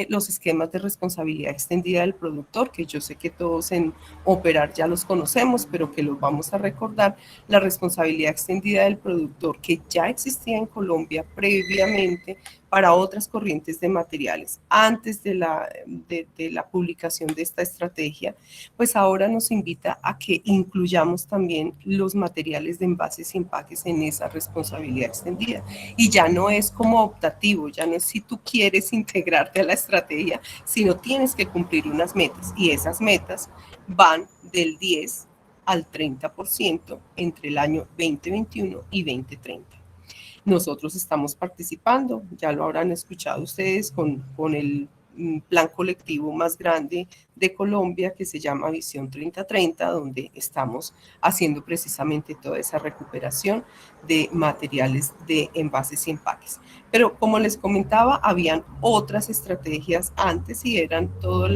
los esquemas de responsabilidad extendida del productor, que yo sé que todos en Operar ya los conocemos, pero que los vamos a recordar. La responsabilidad extendida del productor, que ya existía en Colombia previamente para otras corrientes de materiales. Antes de la publicación de esta estrategia, pues ahora nos invita a que incluyamos también los materiales de envases y empaques en esa responsabilidad extendida. Y ya no es como optativo, ya no es si tú quieres integrarte a la estrategia, sino tienes que cumplir unas metas, y esas metas van del 10 al 30% entre el año 2021 y 2030. Nosotros estamos participando, ya lo habrán escuchado ustedes, con el plan colectivo más grande de Colombia, que se llama Visión 3030, donde estamos haciendo precisamente toda esa recuperación de materiales de envases y empaques. Pero como les comentaba, habían otras estrategias antes, y eran todas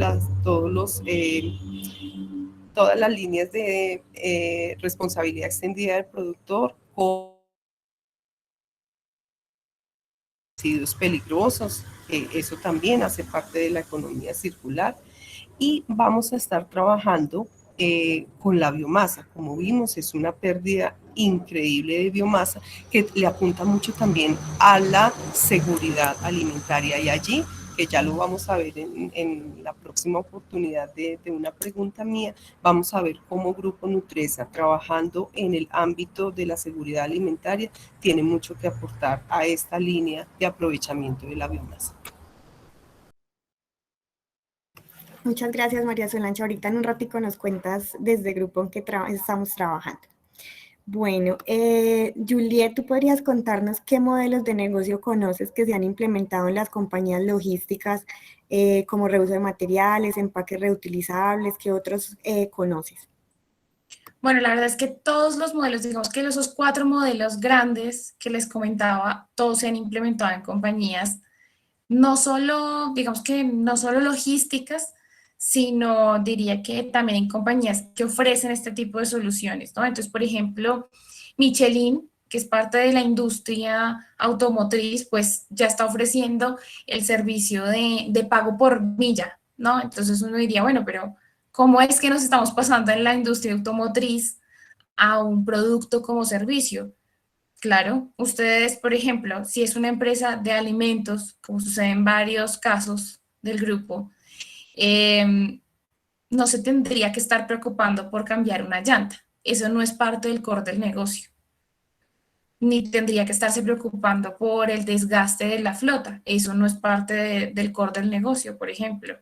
las líneas de responsabilidad extendida del productor, con residuos peligrosos, eso también hace parte de la economía circular. Y vamos a estar trabajando con la biomasa. Como vimos, es una pérdida increíble de biomasa que le apunta mucho también a la seguridad alimentaria, y allí, que ya lo vamos a ver en la próxima oportunidad de una pregunta mía, vamos a ver cómo Grupo Nutresa, trabajando en el ámbito de la seguridad alimentaria, tiene mucho que aportar a esta línea de aprovechamiento de la biomasa. Muchas gracias, María Solange. Ahorita en un ratico nos cuentas desde el grupo en que estamos trabajando. Bueno, Juliet, ¿tú podrías contarnos qué modelos de negocio conoces que se han implementado en las compañías logísticas, como reuso de materiales, empaques reutilizables? ¿Qué otros conoces? Bueno, la verdad es que todos los modelos, digamos que esos 4 modelos grandes que les comentaba, todos se han implementado en compañías, no solo, digamos que no solo logísticas, sino diría que también en compañías que ofrecen este tipo de soluciones, ¿no? Entonces, por ejemplo, Michelin, que es parte de la industria automotriz, pues ya está ofreciendo el servicio de pago por milla, ¿no? Entonces uno diría, bueno, pero ¿cómo es que nos estamos pasando en la industria automotriz a un producto como servicio? Claro, ustedes, por ejemplo, si es una empresa de alimentos, como sucede en varios casos del grupo, no se tendría que estar preocupando por cambiar una llanta. Eso no es parte del core del negocio. Ni tendría que estarse preocupando por el desgaste de la flota. Eso no es parte del core del negocio, por ejemplo.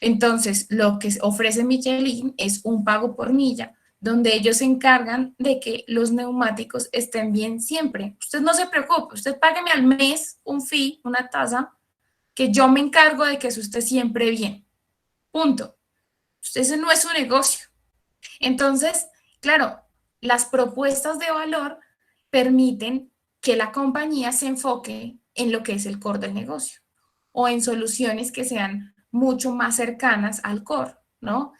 Entonces, lo que ofrece Michelin es un pago por milla, donde ellos se encargan de que los neumáticos estén bien siempre. Usted no se preocupe, usted págueme al mes un fee, una tasa, que yo me encargo de que eso esté siempre bien. Punto. Ese no es su negocio. Entonces, claro, las propuestas de valor permiten que la compañía se enfoque en lo que es el core del negocio o en soluciones que sean mucho más cercanas al core, ¿no?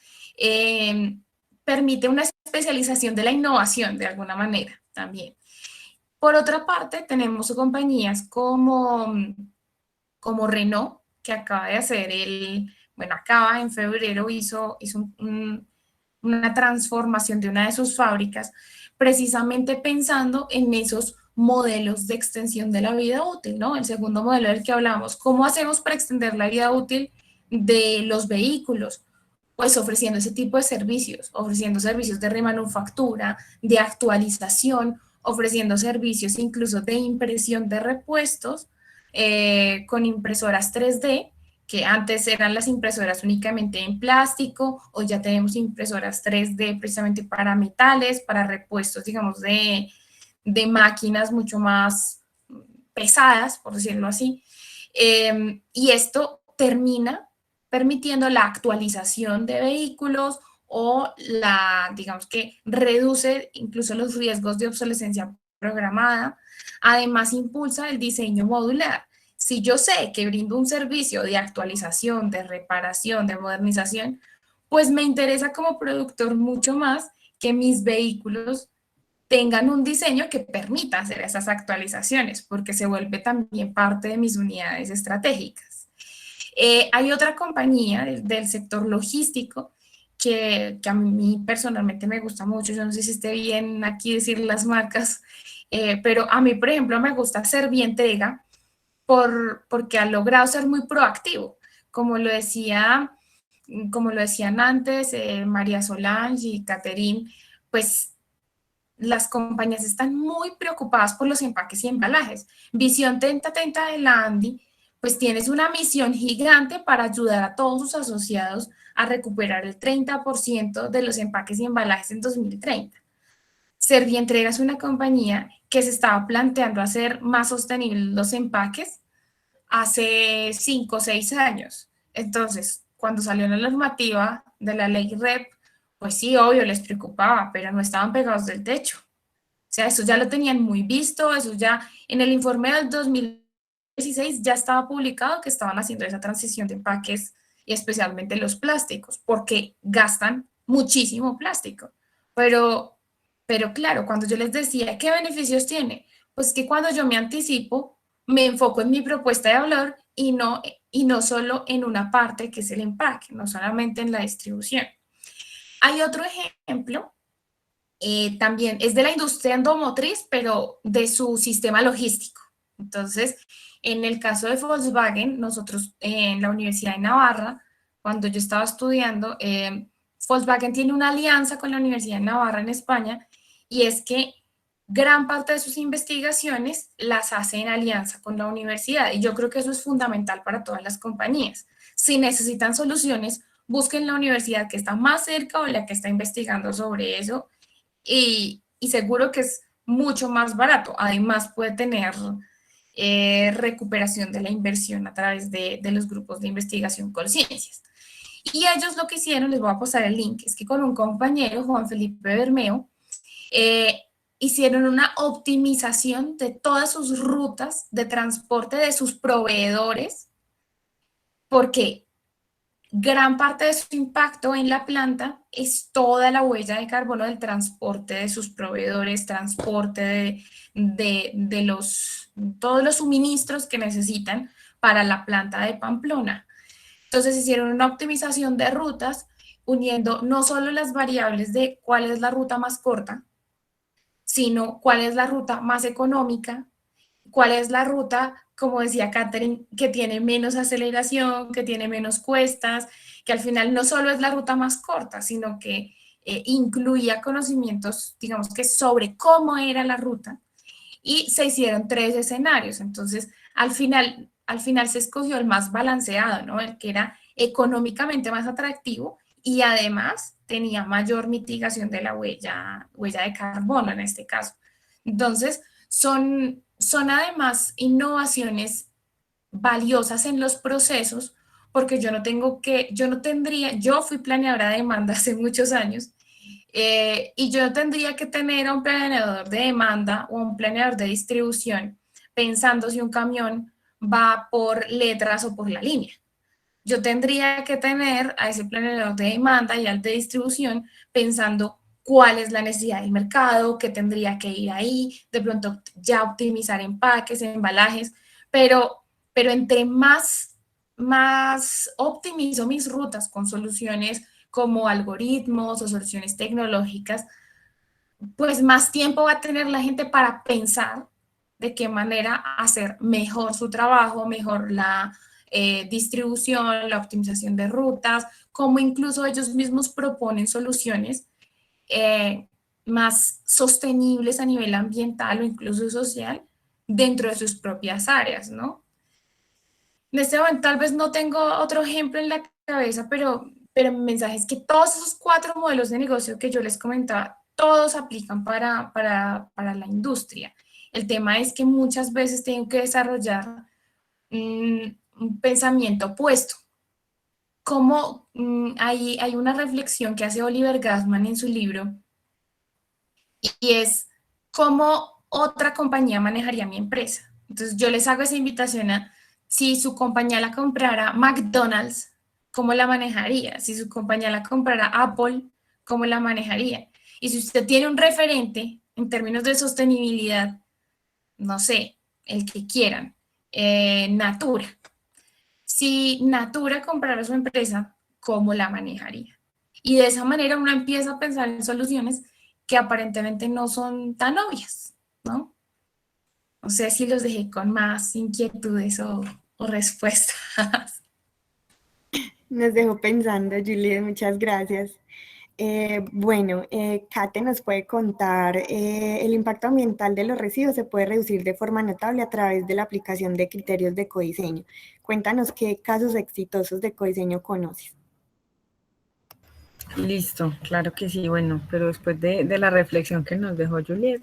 Permite una especialización de la innovación de alguna manera también. Por otra parte, tenemos compañías como Renault, que acaba de hacer acaba en febrero, hizo una transformación de una de sus fábricas, precisamente pensando en esos modelos de extensión de la vida útil, ¿no? El segundo modelo del que hablamos, ¿cómo hacemos para extender la vida útil de los vehículos? Pues ofreciendo ese tipo de servicios, ofreciendo servicios de remanufactura, de actualización, ofreciendo servicios incluso de impresión de repuestos, con impresoras 3D, que antes eran las impresoras únicamente en plástico, hoy ya tenemos impresoras 3D precisamente para metales, para repuestos, digamos, de máquinas mucho más pesadas, por decirlo así. Y esto termina permitiendo la actualización de vehículos o digamos que reduce incluso los riesgos de obsolescencia programada. Además, impulsa el diseño modular. Si yo sé que brindo un servicio de actualización, de reparación, de modernización, pues me interesa como productor mucho más que mis vehículos tengan un diseño que permita hacer esas actualizaciones, porque se vuelve también parte de mis unidades estratégicas. Hay otra compañía del sector logístico que a mí personalmente me gusta mucho. Yo no sé si esté bien aquí decir las marcas, pero a mí, por ejemplo, me gusta Servientrega, porque ha logrado ser muy proactivo, como lo decían antes María Solange y Catherine, pues las compañías están muy preocupadas por los empaques y embalajes. Visión 3030 de la ANDI, pues tienes una misión gigante para ayudar a todos sus asociados a recuperar el 30% de los empaques y embalajes en 2030. Servientrega es una compañía que se estaba planteando hacer más sostenibles los empaques hace 5 o 6 años. Entonces, cuando salió la normativa de la ley REP, pues sí, obvio, les preocupaba, pero no estaban pegados del techo. O sea, eso ya lo tenían muy visto, eso ya en el informe del 2016 ya estaba publicado que estaban haciendo esa transición de empaques y especialmente los plásticos, porque gastan muchísimo plástico. Pero claro, cuando yo les decía, ¿qué beneficios tiene? Pues que cuando yo me anticipo, me enfoco en mi propuesta de valor y no solo en una parte que es el empaque, no solamente en la distribución. Hay otro ejemplo, también es de la industria automotriz, pero de su sistema logístico. Entonces, en el caso de Volkswagen, nosotros en la Universidad de Navarra, cuando yo estaba estudiando, Volkswagen tiene una alianza con la Universidad de Navarra en España, y es que gran parte de sus investigaciones las hace en alianza con la universidad, y yo creo que eso es fundamental para todas las compañías. Si necesitan soluciones, busquen la universidad que está más cerca o la que está investigando sobre eso, y seguro que es mucho más barato. Además, puede tener recuperación de la inversión a través de los grupos de investigación con ciencias. Y ellos lo que hicieron, les voy a pasar el link, es que con un compañero, Juan Felipe Bermeo, hicieron una optimización de todas sus rutas de transporte de sus proveedores, porque gran parte de su impacto en la planta es toda la huella de carbono del transporte de sus proveedores, transporte de todos los suministros que necesitan para la planta de Pamplona. Entonces hicieron una optimización de rutas uniendo no solo las variables de cuál es la ruta más corta, sino cuál es la ruta más económica, cuál es la ruta, como decía Catherine, que tiene menos aceleración, que tiene menos cuestas, que al final no solo es la ruta más corta, sino que incluía conocimientos, digamos que sobre cómo era la ruta, y se hicieron 3 escenarios. Entonces, al final se escogió el más balanceado, ¿no? El que era económicamente más atractivo y además tenía mayor mitigación de la huella de carbono en este caso. Entonces, son además innovaciones valiosas en los procesos, porque yo fui planeadora de demanda hace muchos años, y yo no tendría que tener a un planeador de demanda o un planeador de distribución pensando si un camión va por letras o por la línea. Yo tendría que tener a ese planeador de demanda y al de distribución pensando cuál es la necesidad del mercado, qué tendría que ir ahí, de pronto ya optimizar empaques, embalajes, pero entre más optimizo mis rutas con soluciones como algoritmos o soluciones tecnológicas, pues más tiempo va a tener la gente para pensar de qué manera hacer mejor su trabajo, mejor la distribución, la optimización de rutas, como incluso ellos mismos proponen soluciones más sostenibles a nivel ambiental o incluso social dentro de sus propias áreas, ¿no? En este momento tal vez no tengo otro ejemplo en la cabeza, pero mi mensaje es que todos esos 4 modelos de negocio que yo les comentaba, todos aplican para la industria. El tema es que muchas veces tengo que desarrollar un pensamiento opuesto. Como hay una reflexión que hace Oliver Gassman en su libro, y es cómo otra compañía manejaría mi empresa. Entonces yo les hago esa invitación a, si su compañía la comprara McDonald's, ¿cómo la manejaría? Si su compañía la comprara Apple, ¿cómo la manejaría? Y si usted tiene un referente en términos de sostenibilidad, no sé, el que quieran, Natura. Si Natura comprara su empresa, ¿cómo la manejaría? Y de esa manera uno empieza a pensar en soluciones que aparentemente no son tan obvias, ¿no? No sé si los dejé con más inquietudes o respuestas. Nos dejó pensando, Juliet, muchas gracias. Kate nos puede contar, el impacto ambiental de los residuos se puede reducir de forma notable a través de la aplicación de criterios de ecodiseño. Cuéntanos qué casos exitosos de ecodiseño conoces. Listo, claro que sí, bueno, pero después de la reflexión que nos dejó Juliet,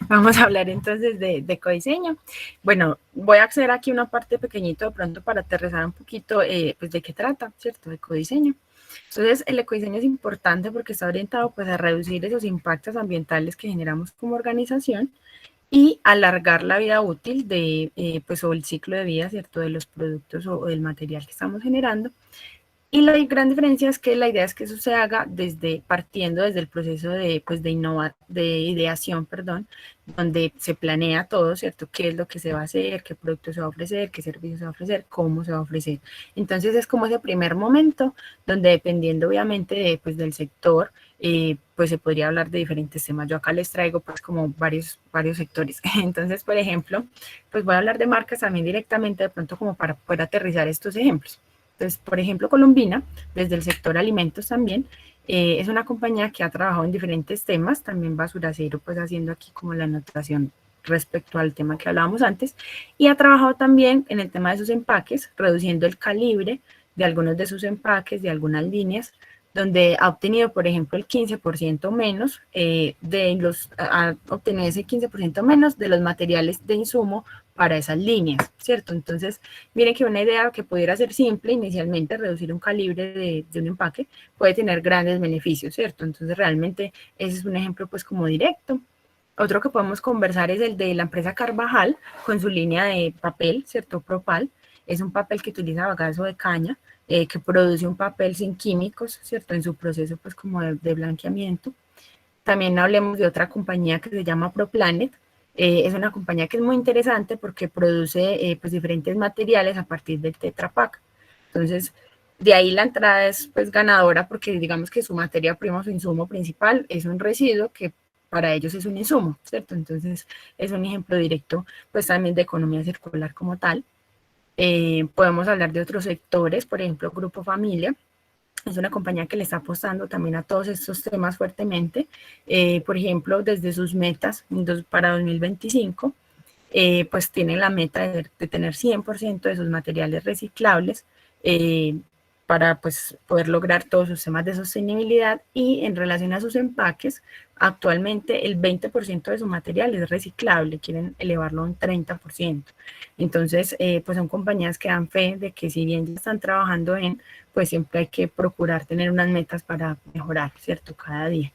vamos a hablar entonces de ecodiseño. Bueno, voy a hacer aquí una parte pequeñita de pronto para aterrizar un poquito pues de qué trata, ¿cierto? Ecodiseño. Entonces, el ecodiseño es importante porque está orientado pues a reducir esos impactos ambientales que generamos como organización y alargar la vida útil de, pues, o el ciclo de vida, ¿cierto? De los productos o del material que estamos generando. Y la gran diferencia es que la idea es que eso se haga partiendo desde el proceso de, pues, de ideación, perdón, donde se planea todo, ¿cierto? ¿Qué es lo que se va a hacer? ¿Qué producto se va a ofrecer? ¿Qué servicio se va a ofrecer? ¿Cómo se va a ofrecer? Entonces es como ese primer momento donde dependiendo obviamente de, pues, del sector, pues se podría hablar de diferentes temas. Yo acá les traigo pues como varios sectores. Entonces, por ejemplo, pues voy a hablar de marcas también directamente de pronto como para poder aterrizar estos ejemplos. Entonces, por ejemplo, Colombina, desde el sector alimentos también, es una compañía que ha trabajado en diferentes temas, también Basura Cero, pues haciendo aquí como la anotación respecto al tema que hablábamos antes, y ha trabajado también en el tema de sus empaques, reduciendo el calibre de algunos de sus empaques, de algunas líneas, donde ha obtenido, por ejemplo, el 15% menos ha obtenido ese 15% menos de los materiales de insumo para esas líneas, ¿cierto? Entonces, miren que una idea que pudiera ser simple inicialmente, reducir un calibre de un empaque, puede tener grandes beneficios, ¿cierto? Entonces, realmente ese es un ejemplo pues como directo. Otro que podemos conversar es el de la empresa Carvajal con su línea de papel, ¿cierto? Propal. Es un papel que utiliza bagazo de caña, que produce un papel sin químicos, ¿cierto? En su proceso pues como de blanqueamiento. También hablemos de otra compañía que se llama ProPlanet. Es una compañía que es muy interesante porque produce pues diferentes materiales a partir del Tetra Pak. Entonces, de ahí la entrada es pues ganadora porque digamos que su materia prima, su insumo principal es un residuo que para ellos es un insumo, ¿cierto? Entonces, es un ejemplo directo pues también de economía circular como tal. Podemos hablar de otros sectores, por ejemplo, Grupo Familia. Es una compañía que le está apostando también a todos estos temas fuertemente. Por ejemplo, desde sus metas para 2025, pues tienen la meta de tener 100% de sus materiales reciclables para pues, poder lograr todos sus temas de sostenibilidad y en relación a sus empaques, actualmente el 20% de su material es reciclable, quieren elevarlo a un 30%. Entonces, pues son compañías que dan fe de que si bien ya están trabajando pues siempre hay que procurar tener unas metas para mejorar, ¿cierto? Cada día.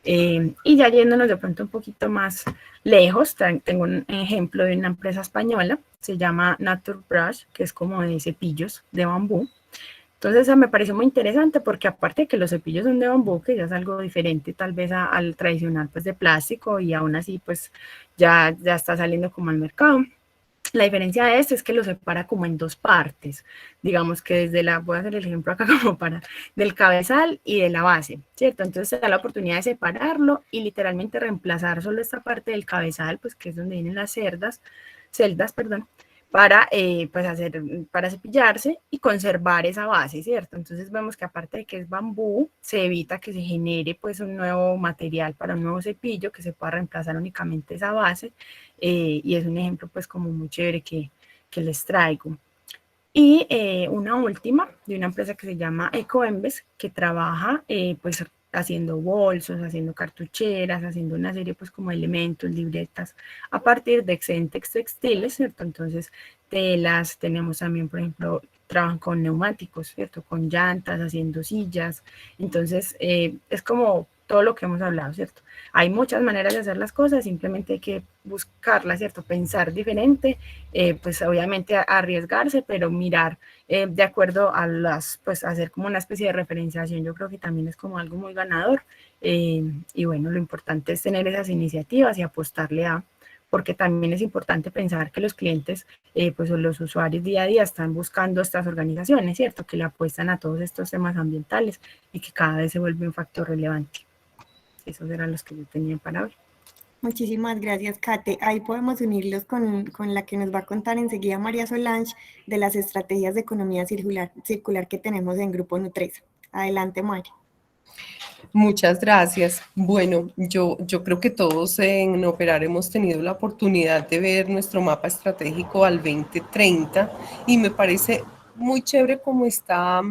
Y ya yéndonos de pronto un poquito más lejos, tengo un ejemplo de una empresa española, se llama Naturbrush, que es como de cepillos de bambú. Entonces me pareció muy interesante porque aparte de que los cepillos son de bambú, que ya es algo diferente tal vez al tradicional pues de plástico y aún así pues ya está saliendo como al mercado. La diferencia de este es que lo separa como en dos partes, digamos que voy a hacer el ejemplo acá como del cabezal y de la base, ¿cierto? Entonces se da la oportunidad de separarlo y literalmente reemplazar solo esta parte del cabezal, pues que es donde vienen las celdas, perdón, para cepillarse y conservar esa base, ¿cierto? Entonces vemos que aparte de que es bambú, se evita que se genere pues un nuevo material para un nuevo cepillo que se pueda reemplazar únicamente esa base y es un ejemplo pues como muy chévere que les traigo. Y una última de una empresa que se llama Ecoembes, que trabaja pues haciendo bolsos, haciendo cartucheras, haciendo una serie pues como elementos, libretas, a partir de excedentes textiles, ¿cierto? Entonces, telas, tenemos también, por ejemplo, trabajan con neumáticos, ¿cierto? Con llantas, haciendo sillas. Entonces, es como todo lo que hemos hablado, ¿cierto? Hay muchas maneras de hacer las cosas, simplemente hay que buscarlas, ¿cierto? Pensar diferente, pues obviamente arriesgarse, pero mirar de acuerdo a pues hacer como una especie de referenciación, yo creo que también es como algo muy ganador. Y bueno, lo importante es tener esas iniciativas y apostarle porque también es importante pensar que los clientes, pues los usuarios día a día están buscando estas organizaciones, ¿cierto? Que le apuestan a todos estos temas ambientales y que cada vez se vuelve un factor relevante. Esos eran los que yo tenía para hoy. Muchísimas gracias, Kate. Ahí podemos unirlos con la que nos va a contar enseguida María Solange de las estrategias de economía circular que tenemos en Grupo Nutresa. Adelante, María. Muchas gracias. Bueno, yo creo que todos en Operar hemos tenido la oportunidad de ver nuestro mapa estratégico al 2030 y me parece muy chévere cómo está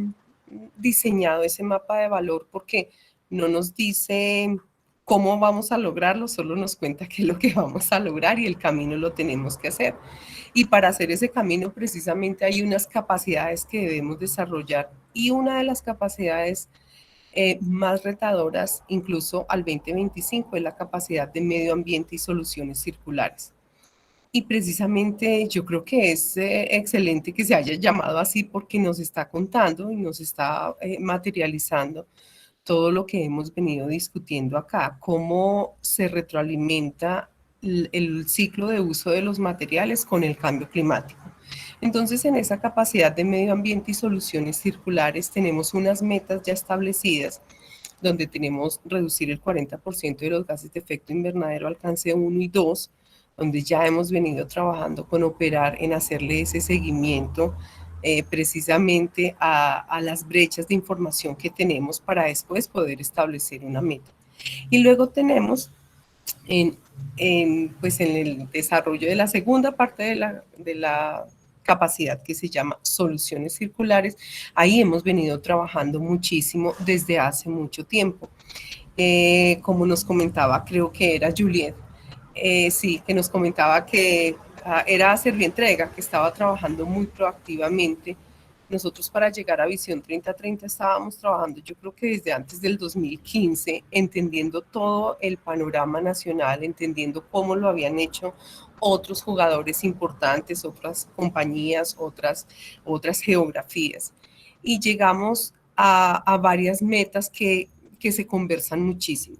diseñado ese mapa de valor porque no nos dice cómo vamos a lograrlo, solo nos cuenta qué es lo que vamos a lograr y el camino lo tenemos que hacer. Y para hacer ese camino precisamente hay unas capacidades que debemos desarrollar y una de las capacidades más retadoras incluso al 2025 es la capacidad de medio ambiente y soluciones circulares. Y precisamente yo creo que es excelente que se haya llamado así porque nos está contando y nos está materializando todo lo que hemos venido discutiendo acá, cómo se retroalimenta el ciclo de uso de los materiales con el cambio climático. Entonces, en esa capacidad de medio ambiente y soluciones circulares tenemos unas metas ya establecidas donde tenemos reducir el 40% de los gases de efecto invernadero alcance 1 y 2, donde ya hemos venido trabajando con Operar en hacerle ese seguimiento precisamente a las brechas de información que tenemos para después poder establecer una meta. Y luego tenemos pues en el desarrollo de la segunda parte de la capacidad que se llama soluciones circulares, ahí hemos venido trabajando muchísimo desde hace mucho tiempo. Como nos comentaba, creo que era Juliet, sí, que nos comentaba que era Servientrega, que estaba trabajando muy proactivamente. Nosotros para llegar a Visión 3030 estábamos trabajando, yo creo que desde antes del 2015, entendiendo todo el panorama nacional, entendiendo cómo lo habían hecho otros jugadores importantes, otras compañías, otras geografías. Y llegamos a varias metas que se conversan muchísimo.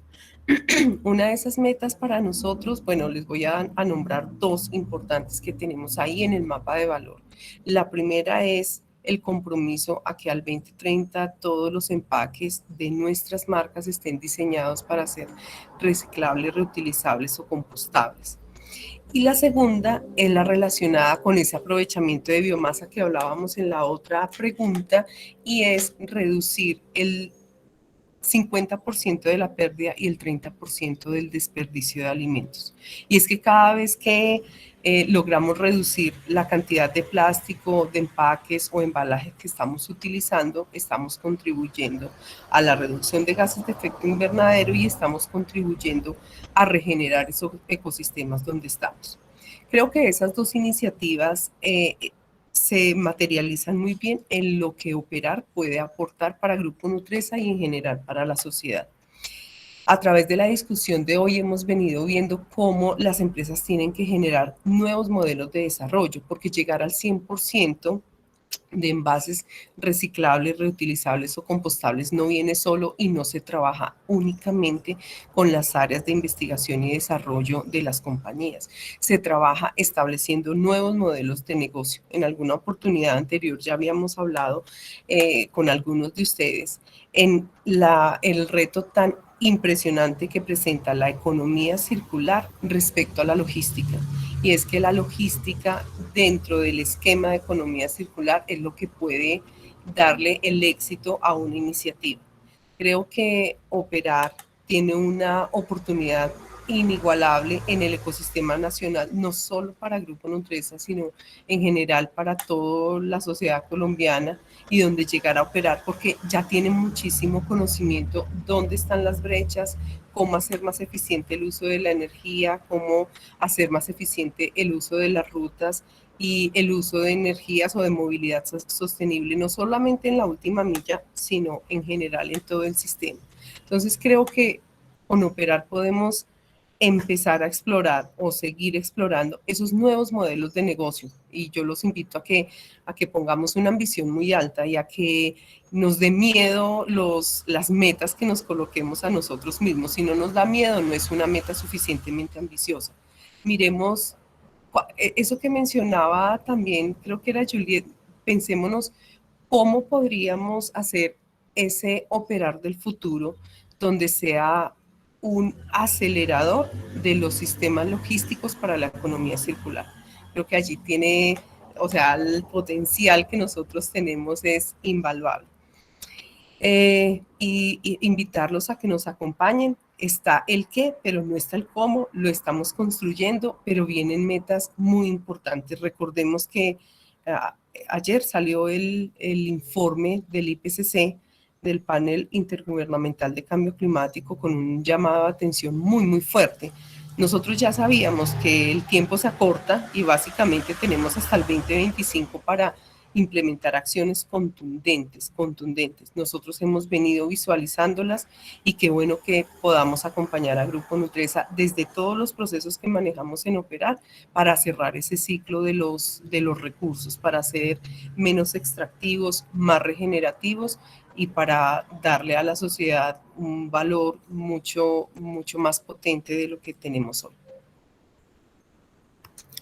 Una de esas metas para nosotros, bueno, les voy a nombrar dos importantes que tenemos ahí en el mapa de valor. La primera es el compromiso a que al 2030 todos los empaques de nuestras marcas estén diseñados para ser reciclables, reutilizables o compostables. Y la segunda es la relacionada con ese aprovechamiento de biomasa que hablábamos en la otra pregunta y es reducir el 50% de la pérdida y el 30% del desperdicio de alimentos. Y es que cada vez que logramos reducir la cantidad de plástico, de empaques o embalajes que estamos utilizando, estamos contribuyendo a la reducción de gases de efecto invernadero y estamos contribuyendo a regenerar esos ecosistemas donde estamos. Creo que esas dos iniciativas se materializan muy bien en lo que Operar puede aportar para Grupo Nutresa y en general para la sociedad. A través de la discusión de hoy hemos venido viendo cómo las empresas tienen que generar nuevos modelos de desarrollo, porque llegar al 100% de envases reciclables, reutilizables o compostables no viene solo y no se trabaja únicamente con las áreas de investigación y desarrollo de las compañías. Se trabaja estableciendo nuevos modelos de negocio. En alguna oportunidad anterior ya habíamos hablado con algunos de ustedes en el reto tan impresionante que presenta la economía circular respecto a la logística. Y es que la logística dentro del esquema de economía circular es lo que puede darle el éxito a una iniciativa. Creo que Operar tiene una oportunidad inigualable en el ecosistema nacional, no solo para Grupo Nutresa, sino en general para toda la sociedad colombiana y donde llegar a operar, porque ya tienen muchísimo conocimiento dónde están las brechas, cómo hacer más eficiente el uso de la energía, cómo hacer más eficiente el uso de las rutas y el uso de energías o de movilidad sostenible, no solamente en la última milla, sino en general en todo el sistema. Entonces creo que con Operar podemos empezar a explorar o seguir explorando esos nuevos modelos de negocio. Y yo los invito a que pongamos una ambición muy alta y a que nos dé miedo las metas que nos coloquemos a nosotros mismos. Si no nos da miedo, no es una meta suficientemente ambiciosa. Miremos eso que mencionaba también, creo que era Juliet, pensémonos cómo podríamos hacer ese Operar del futuro donde sea un acelerador de los sistemas logísticos para la economía circular. Creo que allí tiene, o sea, el potencial que nosotros tenemos es invaluable. Y invitarlos a que nos acompañen. Está el qué, pero no está el cómo, lo estamos construyendo, pero vienen metas muy importantes. Recordemos que ayer salió el informe del IPCC, del panel intergubernamental de cambio climático, con un llamado de atención muy, muy fuerte. Nosotros ya sabíamos que el tiempo se acorta y básicamente tenemos hasta el 2025 para implementar acciones contundentes. Nosotros hemos venido visualizándolas y qué bueno que podamos acompañar a Grupo Nutresa desde todos los procesos que manejamos en Operar para cerrar ese ciclo de los recursos, para ser menos extractivos, más regenerativos y para darle a la sociedad un valor mucho más potente de lo que tenemos hoy.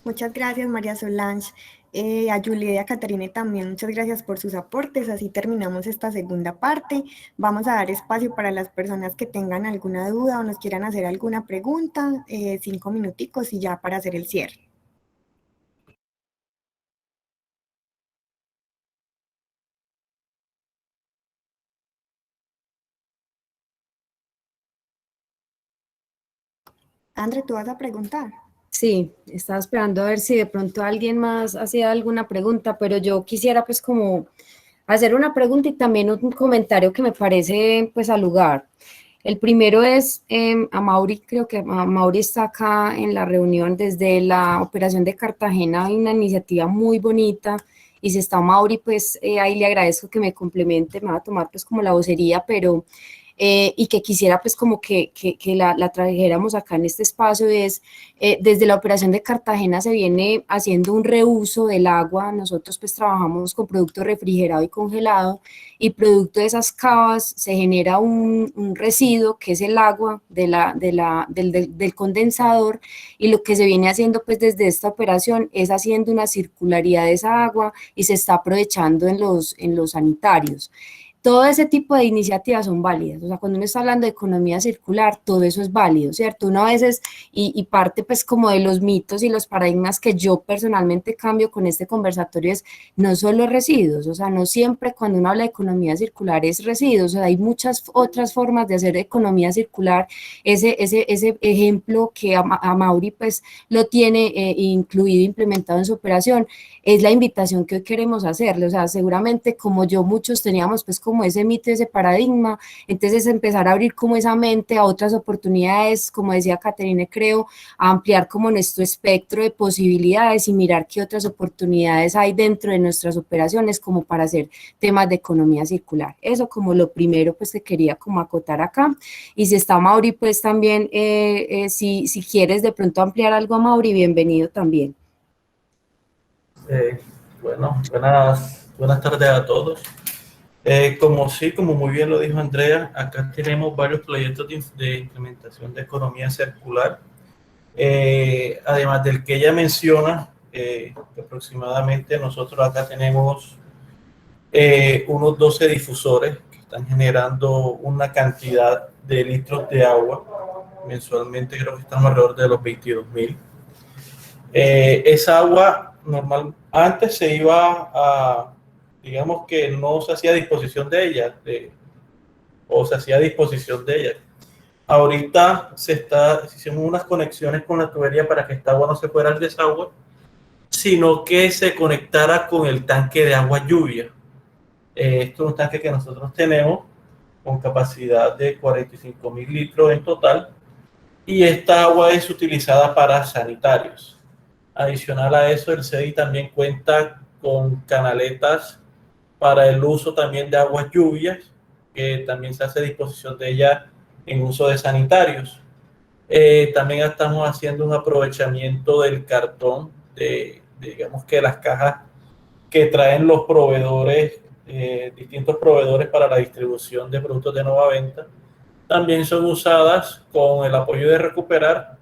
Muchas gracias, María Solange. A Julia y a Caterine también, muchas gracias por sus aportes. Así terminamos esta segunda parte. Vamos a dar espacio para las personas que tengan alguna duda o nos quieran hacer alguna pregunta, 5 minuticos y ya para hacer el cierre. André, ¿tú vas a preguntar? Sí, estaba esperando a ver si de pronto alguien más hacía alguna pregunta, pero yo quisiera pues como hacer una pregunta y también un comentario que me parece pues al lugar. El primero es a Mauri, creo que Mauri está acá en la reunión desde la operación de Cartagena, hay una iniciativa muy bonita y si está Mauri pues ahí le agradezco que me complemente, me va a tomar pues como la vocería, pero y que quisiera pues como que la trajéramos acá en este espacio es, desde la operación de Cartagena se viene haciendo un reuso del agua, nosotros pues trabajamos con producto refrigerado y congelado, y producto de esas cavas se genera un residuo que es el agua del condensador, y lo que se viene haciendo pues desde esta operación es haciendo una circularidad de esa agua y se está aprovechando en los sanitarios. Todo ese tipo de iniciativas son válidas, o sea, cuando uno está hablando de economía circular, todo eso es válido, ¿cierto? Uno a veces, y parte pues como de los mitos y los paradigmas que yo personalmente cambio con este conversatorio es, no solo residuos, o sea, no siempre cuando uno habla de economía circular es residuos, o sea, hay muchas otras formas de hacer economía circular, ese ejemplo que a Mauri pues lo tiene incluido, implementado en su operación, es la invitación que hoy queremos hacerle, o sea, seguramente como yo, muchos teníamos pues como ese mito, ese paradigma, entonces empezar a abrir como esa mente a otras oportunidades, como decía Caterine, creo, a ampliar como nuestro espectro de posibilidades y mirar qué otras oportunidades hay dentro de nuestras operaciones como para hacer temas de economía circular. Eso como lo primero pues que quería como acotar acá, y si está Mauri pues también, si quieres de pronto ampliar algo a Mauri, bienvenido también. Bueno, buenas tardes a todos. Como muy bien lo dijo Andrea, acá tenemos varios proyectos de implementación de economía circular. Además del que ella menciona, aproximadamente nosotros acá tenemos unos 12 difusores que están generando una cantidad de litros de agua. Mensualmente creo que estamos alrededor de los 22.000. Esa agua normal antes se iba a, digamos que no se hacía a disposición de ella, o se hacía a disposición de ella. Ahorita hicimos unas conexiones con la tubería para que esta agua no se fuera al desagüe, sino que se conectara con el tanque de agua lluvia. Esto es un tanque que nosotros tenemos con capacidad de 45.000 litros en total, y esta agua es utilizada para sanitarios. Adicional a eso, el CEDI también cuenta con canaletas para el uso también de aguas lluvias, que también se hace a disposición de ella en uso de sanitarios. También estamos haciendo un aprovechamiento del cartón, digamos que las cajas que traen los proveedores, distintos proveedores para la distribución de productos de nueva venta, también son usadas con el apoyo de Recuperar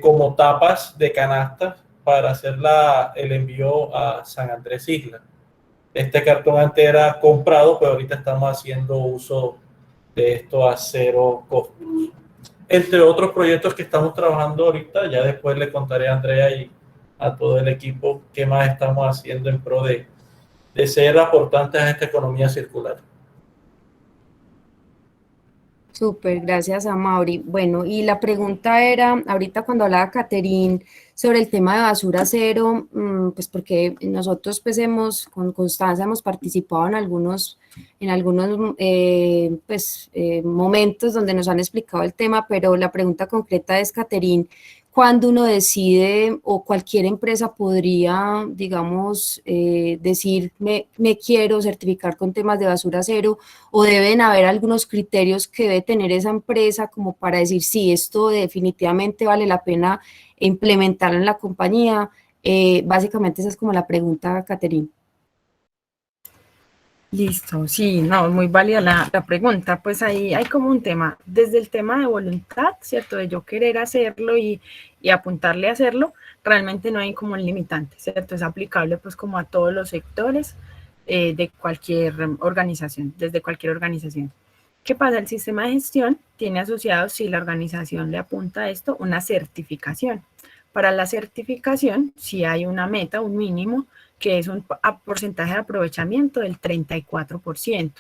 como tapas de canastas para hacer el envío a San Andrés Isla. Este cartón antes era comprado, pero ahorita estamos haciendo uso de esto a cero costos. entre otros proyectos que estamos trabajando ahorita. Ya después le contaré a Andrea y a todo el equipo qué más estamos haciendo en pro de ser aportantes a esta economía circular. Súper, gracias a Mauri. Bueno, y la pregunta era, ahorita cuando hablaba Caterine sobre el tema de basura cero, pues porque nosotros pues con Constanza hemos participado en algunos momentos donde nos han explicado el tema, pero la pregunta concreta es, Caterine, ¿cuándo uno decide o cualquier empresa podría, digamos, decir, me quiero certificar con temas de basura cero, o deben haber algunos criterios que debe tener esa empresa como para decir, sí, esto definitivamente vale la pena implementarlo en la compañía? Básicamente esa es como la pregunta, Caterine. Listo, sí, no, muy válida la pregunta. Pues ahí hay como un tema, desde el tema de voluntad, ¿cierto? De yo querer hacerlo y apuntarle a hacerlo, realmente no hay como un limitante, ¿cierto? Es aplicable pues como a todos los sectores de cualquier organización, desde cualquier organización. ¿Qué pasa? El sistema de gestión tiene asociado, si la organización le apunta a esto, una certificación. Para la certificación, si hay una meta, un mínimo, que es un porcentaje de aprovechamiento del 34%.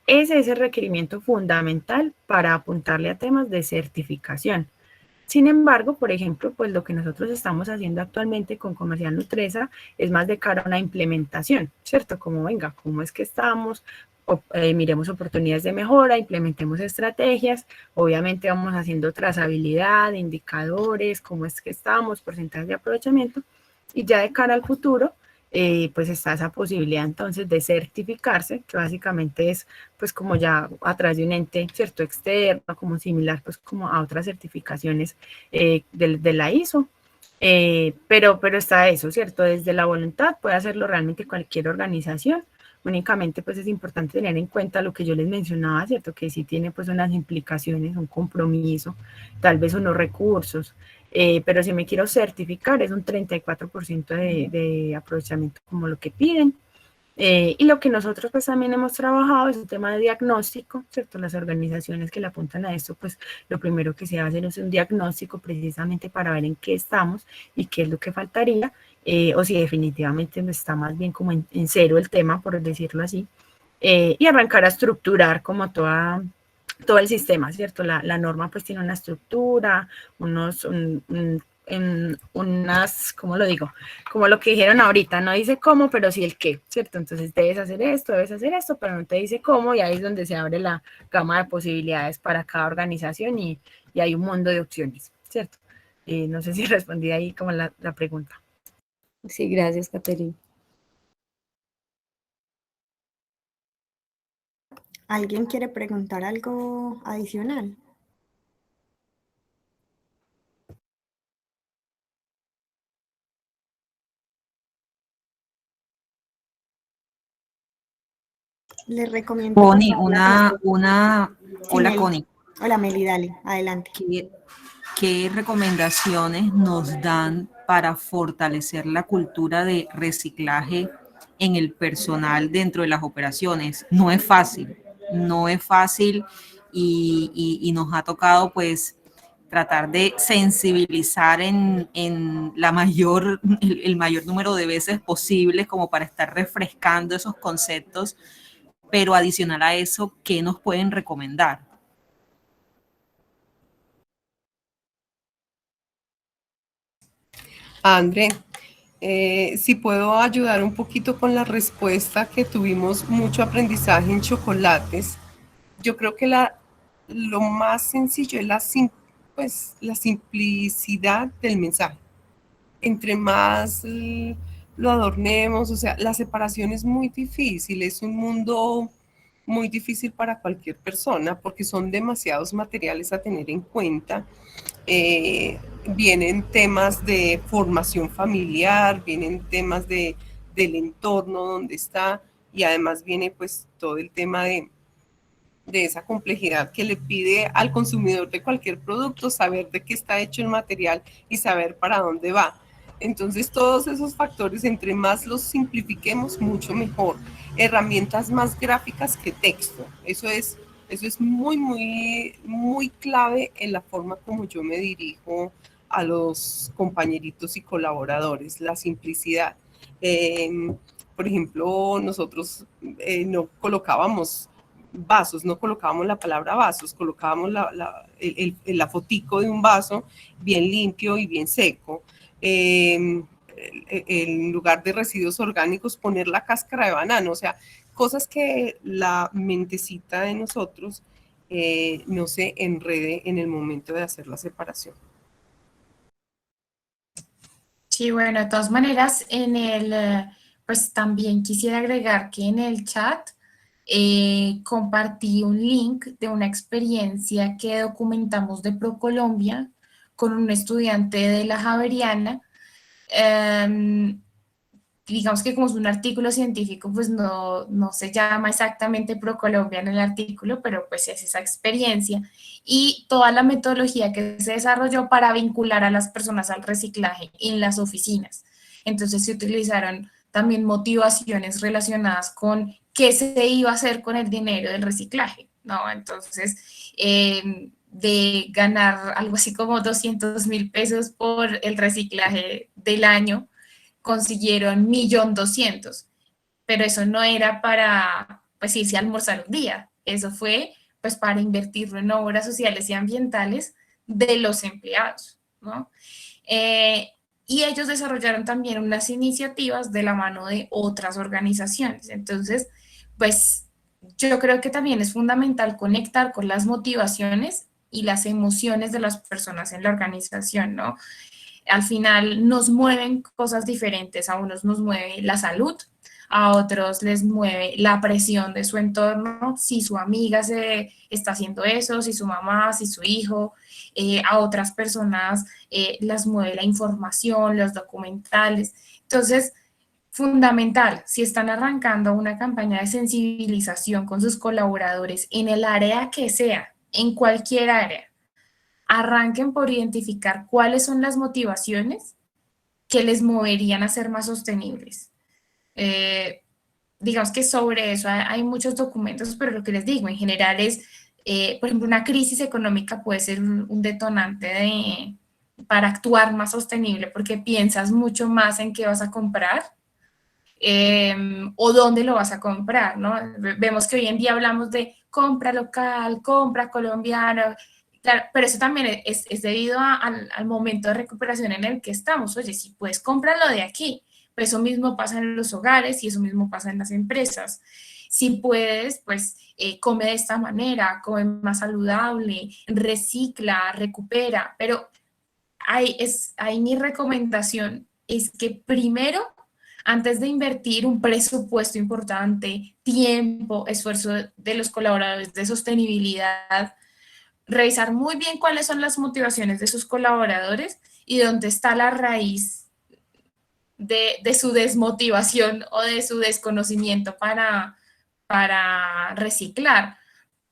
Ese es el requerimiento fundamental para apuntarle a temas de certificación. Sin embargo, por ejemplo, pues lo que nosotros estamos haciendo actualmente con Comercial Nutresa es más de cara a una implementación, ¿cierto? Como, venga, ¿cómo es que estamos? Miremos oportunidades de mejora, implementemos estrategias, obviamente vamos haciendo trazabilidad, indicadores, cómo es que estamos, porcentajes de aprovechamiento, y ya de cara al futuro, pues está esa posibilidad entonces de certificarse, que básicamente es pues como ya a través de un ente, ¿cierto?, externo, como similar pues como a otras certificaciones de la ISO, pero está eso, ¿cierto? Desde la voluntad puede hacerlo realmente cualquier organización. Únicamente pues es importante tener en cuenta lo que yo les mencionaba, ¿cierto? Que sí tiene pues unas implicaciones, un compromiso, tal vez unos recursos, pero si me quiero certificar es un 34% de aprovechamiento como lo que piden. Y lo que nosotros pues también hemos trabajado es un tema de diagnóstico, ¿cierto? Las organizaciones que le apuntan a esto, pues lo primero que se hace es un diagnóstico precisamente para ver en qué estamos y qué es lo que faltaría, o si definitivamente está más bien como en cero el tema, por decirlo así, y arrancar a estructurar como todo el sistema, ¿cierto? La norma pues tiene una estructura, unas, ¿cómo lo digo? Como lo que dijeron ahorita, no dice cómo, pero sí el qué, ¿cierto? Entonces debes hacer esto, pero no te dice cómo, y ahí es donde se abre la gama de posibilidades para cada organización y hay un mundo de opciones, ¿cierto? No sé si respondí ahí como la pregunta. Sí, gracias, Caterine. ¿Alguien quiere preguntar algo adicional? Les recomiendo... Connie, hola Meli. Connie. Hola Meli, dale, adelante. ¿Qué recomendaciones nos dan para fortalecer la cultura de reciclaje en el personal dentro de las operaciones? No es fácil y nos ha tocado pues tratar de sensibilizar en el mayor número de veces posible como para estar refrescando esos conceptos, pero adicional a eso, ¿qué nos pueden recomendar? André, si puedo ayudar un poquito con la respuesta, que tuvimos mucho aprendizaje en chocolates. Yo creo que lo más sencillo es la simplicidad del mensaje. Entre más lo adornemos, o sea, la separación es muy difícil, es un mundo muy difícil para cualquier persona porque son demasiados materiales a tener en cuenta. Vienen temas de formación familiar, vienen temas del entorno donde está, y además viene pues todo el tema de esa complejidad que le pide al consumidor de cualquier producto saber de qué está hecho el material y saber para dónde va. Entonces todos esos factores, entre más los simplifiquemos, mucho mejor. Herramientas más gráficas que texto, eso es Eso es muy, muy, muy clave en la forma como yo me dirijo a los compañeritos y colaboradores, la simplicidad. Por ejemplo, nosotros no colocábamos vasos, no colocábamos la palabra vasos, colocábamos la fotico de un vaso bien limpio y bien seco. En lugar de residuos orgánicos, poner la cáscara de banano, o sea, cosas que la mentecita de nosotros no se enrede en el momento de hacer la separación. Sí, bueno, de todas maneras, pues también quisiera agregar que en el chat compartí un link de una experiencia que documentamos de ProColombia con un estudiante de la Javeriana. Digamos que como es un artículo científico, pues no se llama exactamente ProColombia en el artículo, pero pues es esa experiencia y toda la metodología que se desarrolló para vincular a las personas al reciclaje en las oficinas. Entonces se utilizaron también motivaciones relacionadas con qué se iba a hacer con el dinero del reciclaje, ¿no? Entonces, de ganar algo así como 200.000 pesos por el reciclaje del año, consiguieron 1.200.000, pero eso no era para, pues, irse a almorzar un día, eso fue, pues, para invertirlo en obras sociales y ambientales de los empleados, ¿no? Y ellos desarrollaron también unas iniciativas de la mano de otras organizaciones. Entonces, pues, yo creo que también es fundamental conectar con las motivaciones y las emociones de las personas en la organización, ¿no? Al final nos mueven cosas diferentes, a unos nos mueve la salud, a otros les mueve la presión de su entorno, si su amiga se está haciendo eso, si su mamá, si su hijo, a otras personas las mueve la información, los documentales. Entonces, fundamental, si están arrancando una campaña de sensibilización con sus colaboradores en el área que sea, en cualquier área, arranquen por identificar cuáles son las motivaciones que les moverían a ser más sostenibles. Digamos que sobre eso hay muchos documentos, pero lo que les digo, en general es, por ejemplo, una crisis económica puede ser un detonante para actuar más sostenible porque piensas mucho más en qué vas a comprar o dónde lo vas a comprar, ¿no? Vemos que hoy en día hablamos de compra local, compra colombiana, claro, pero eso también es debido al momento de recuperación en el que estamos. Oye, si puedes, cómpralo de aquí. Pues eso mismo pasa en los hogares y eso mismo pasa en las empresas. Si puedes, pues come de esta manera, come más saludable, recicla, recupera. Pero ahí mi recomendación es que primero, antes de invertir un presupuesto importante, tiempo, esfuerzo de los colaboradores de sostenibilidad, revisar muy bien cuáles son las motivaciones de sus colaboradores y dónde está la raíz de su desmotivación o de su desconocimiento para reciclar.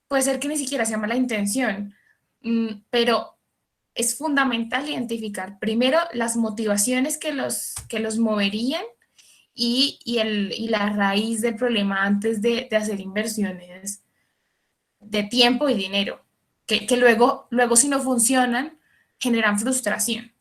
Puede ser que ni siquiera sea mala intención, pero es fundamental identificar primero las motivaciones que los moverían y la raíz del problema antes de hacer inversiones de tiempo y dinero, que luego si no funcionan, generan frustración.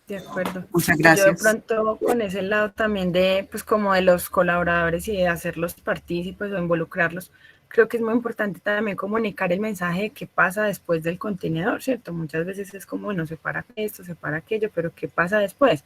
De acuerdo. Muchas Yo de gracias. pronto con ese lado también de, pues como de los colaboradores y de hacerlos partícipes o involucrarlos, creo que es muy importante también comunicar el mensaje de qué pasa después del contenedor, ¿cierto? Muchas veces es como, bueno, separa esto, separa aquello, pero ¿qué pasa después?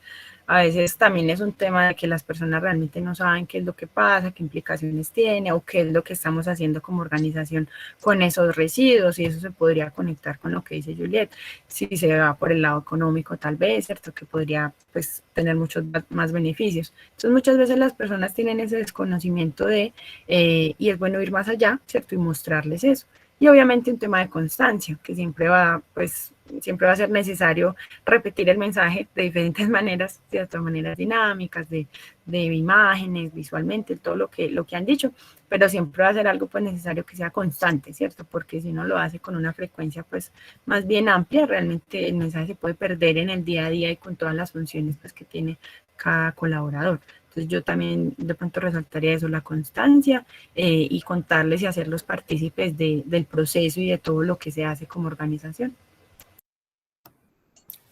A veces también es un tema de que las personas realmente no saben qué es lo que pasa, qué implicaciones tiene o qué es lo que estamos haciendo como organización con esos residuos, y eso se podría conectar con lo que dice Juliet. Si se va por el lado económico tal vez, ¿cierto? Que podría pues tener muchos más beneficios. Entonces muchas veces las personas tienen ese desconocimiento y es bueno ir más allá, ¿cierto? Y mostrarles eso. Y obviamente un tema de constancia, que siempre va a ser necesario repetir el mensaje de diferentes maneras, de maneras dinámicas, de imágenes, visualmente, todo lo que han dicho, pero siempre va a ser algo pues necesario que sea constante, ¿cierto? Porque si no lo hace con una frecuencia pues más bien amplia, realmente el mensaje se puede perder en el día a día y con todas las funciones pues que tiene cada colaborador. Entonces yo también de pronto resaltaría eso, la constancia, y contarles y hacerlos partícipes del proceso y de todo lo que se hace como organización.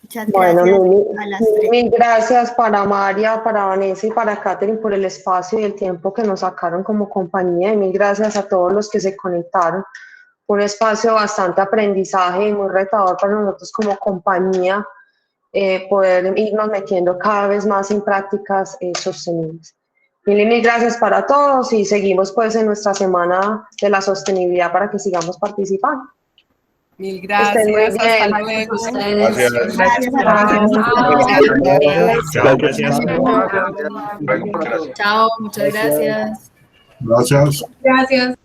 Muchas gracias a las tres. Mil gracias para María, para Vanessa y para Catherine por el espacio y el tiempo que nos sacaron como compañía, y mil gracias a todos los que se conectaron. Un espacio bastante aprendizaje y muy retador para nosotros como compañía, poder irnos metiendo cada vez más en prácticas sostenibles. Mil gracias para todos, y seguimos pues en nuestra semana de la sostenibilidad para que sigamos participando. Mil gracias, hasta luego. Chao, muchas gracias. Gracias. Gracias.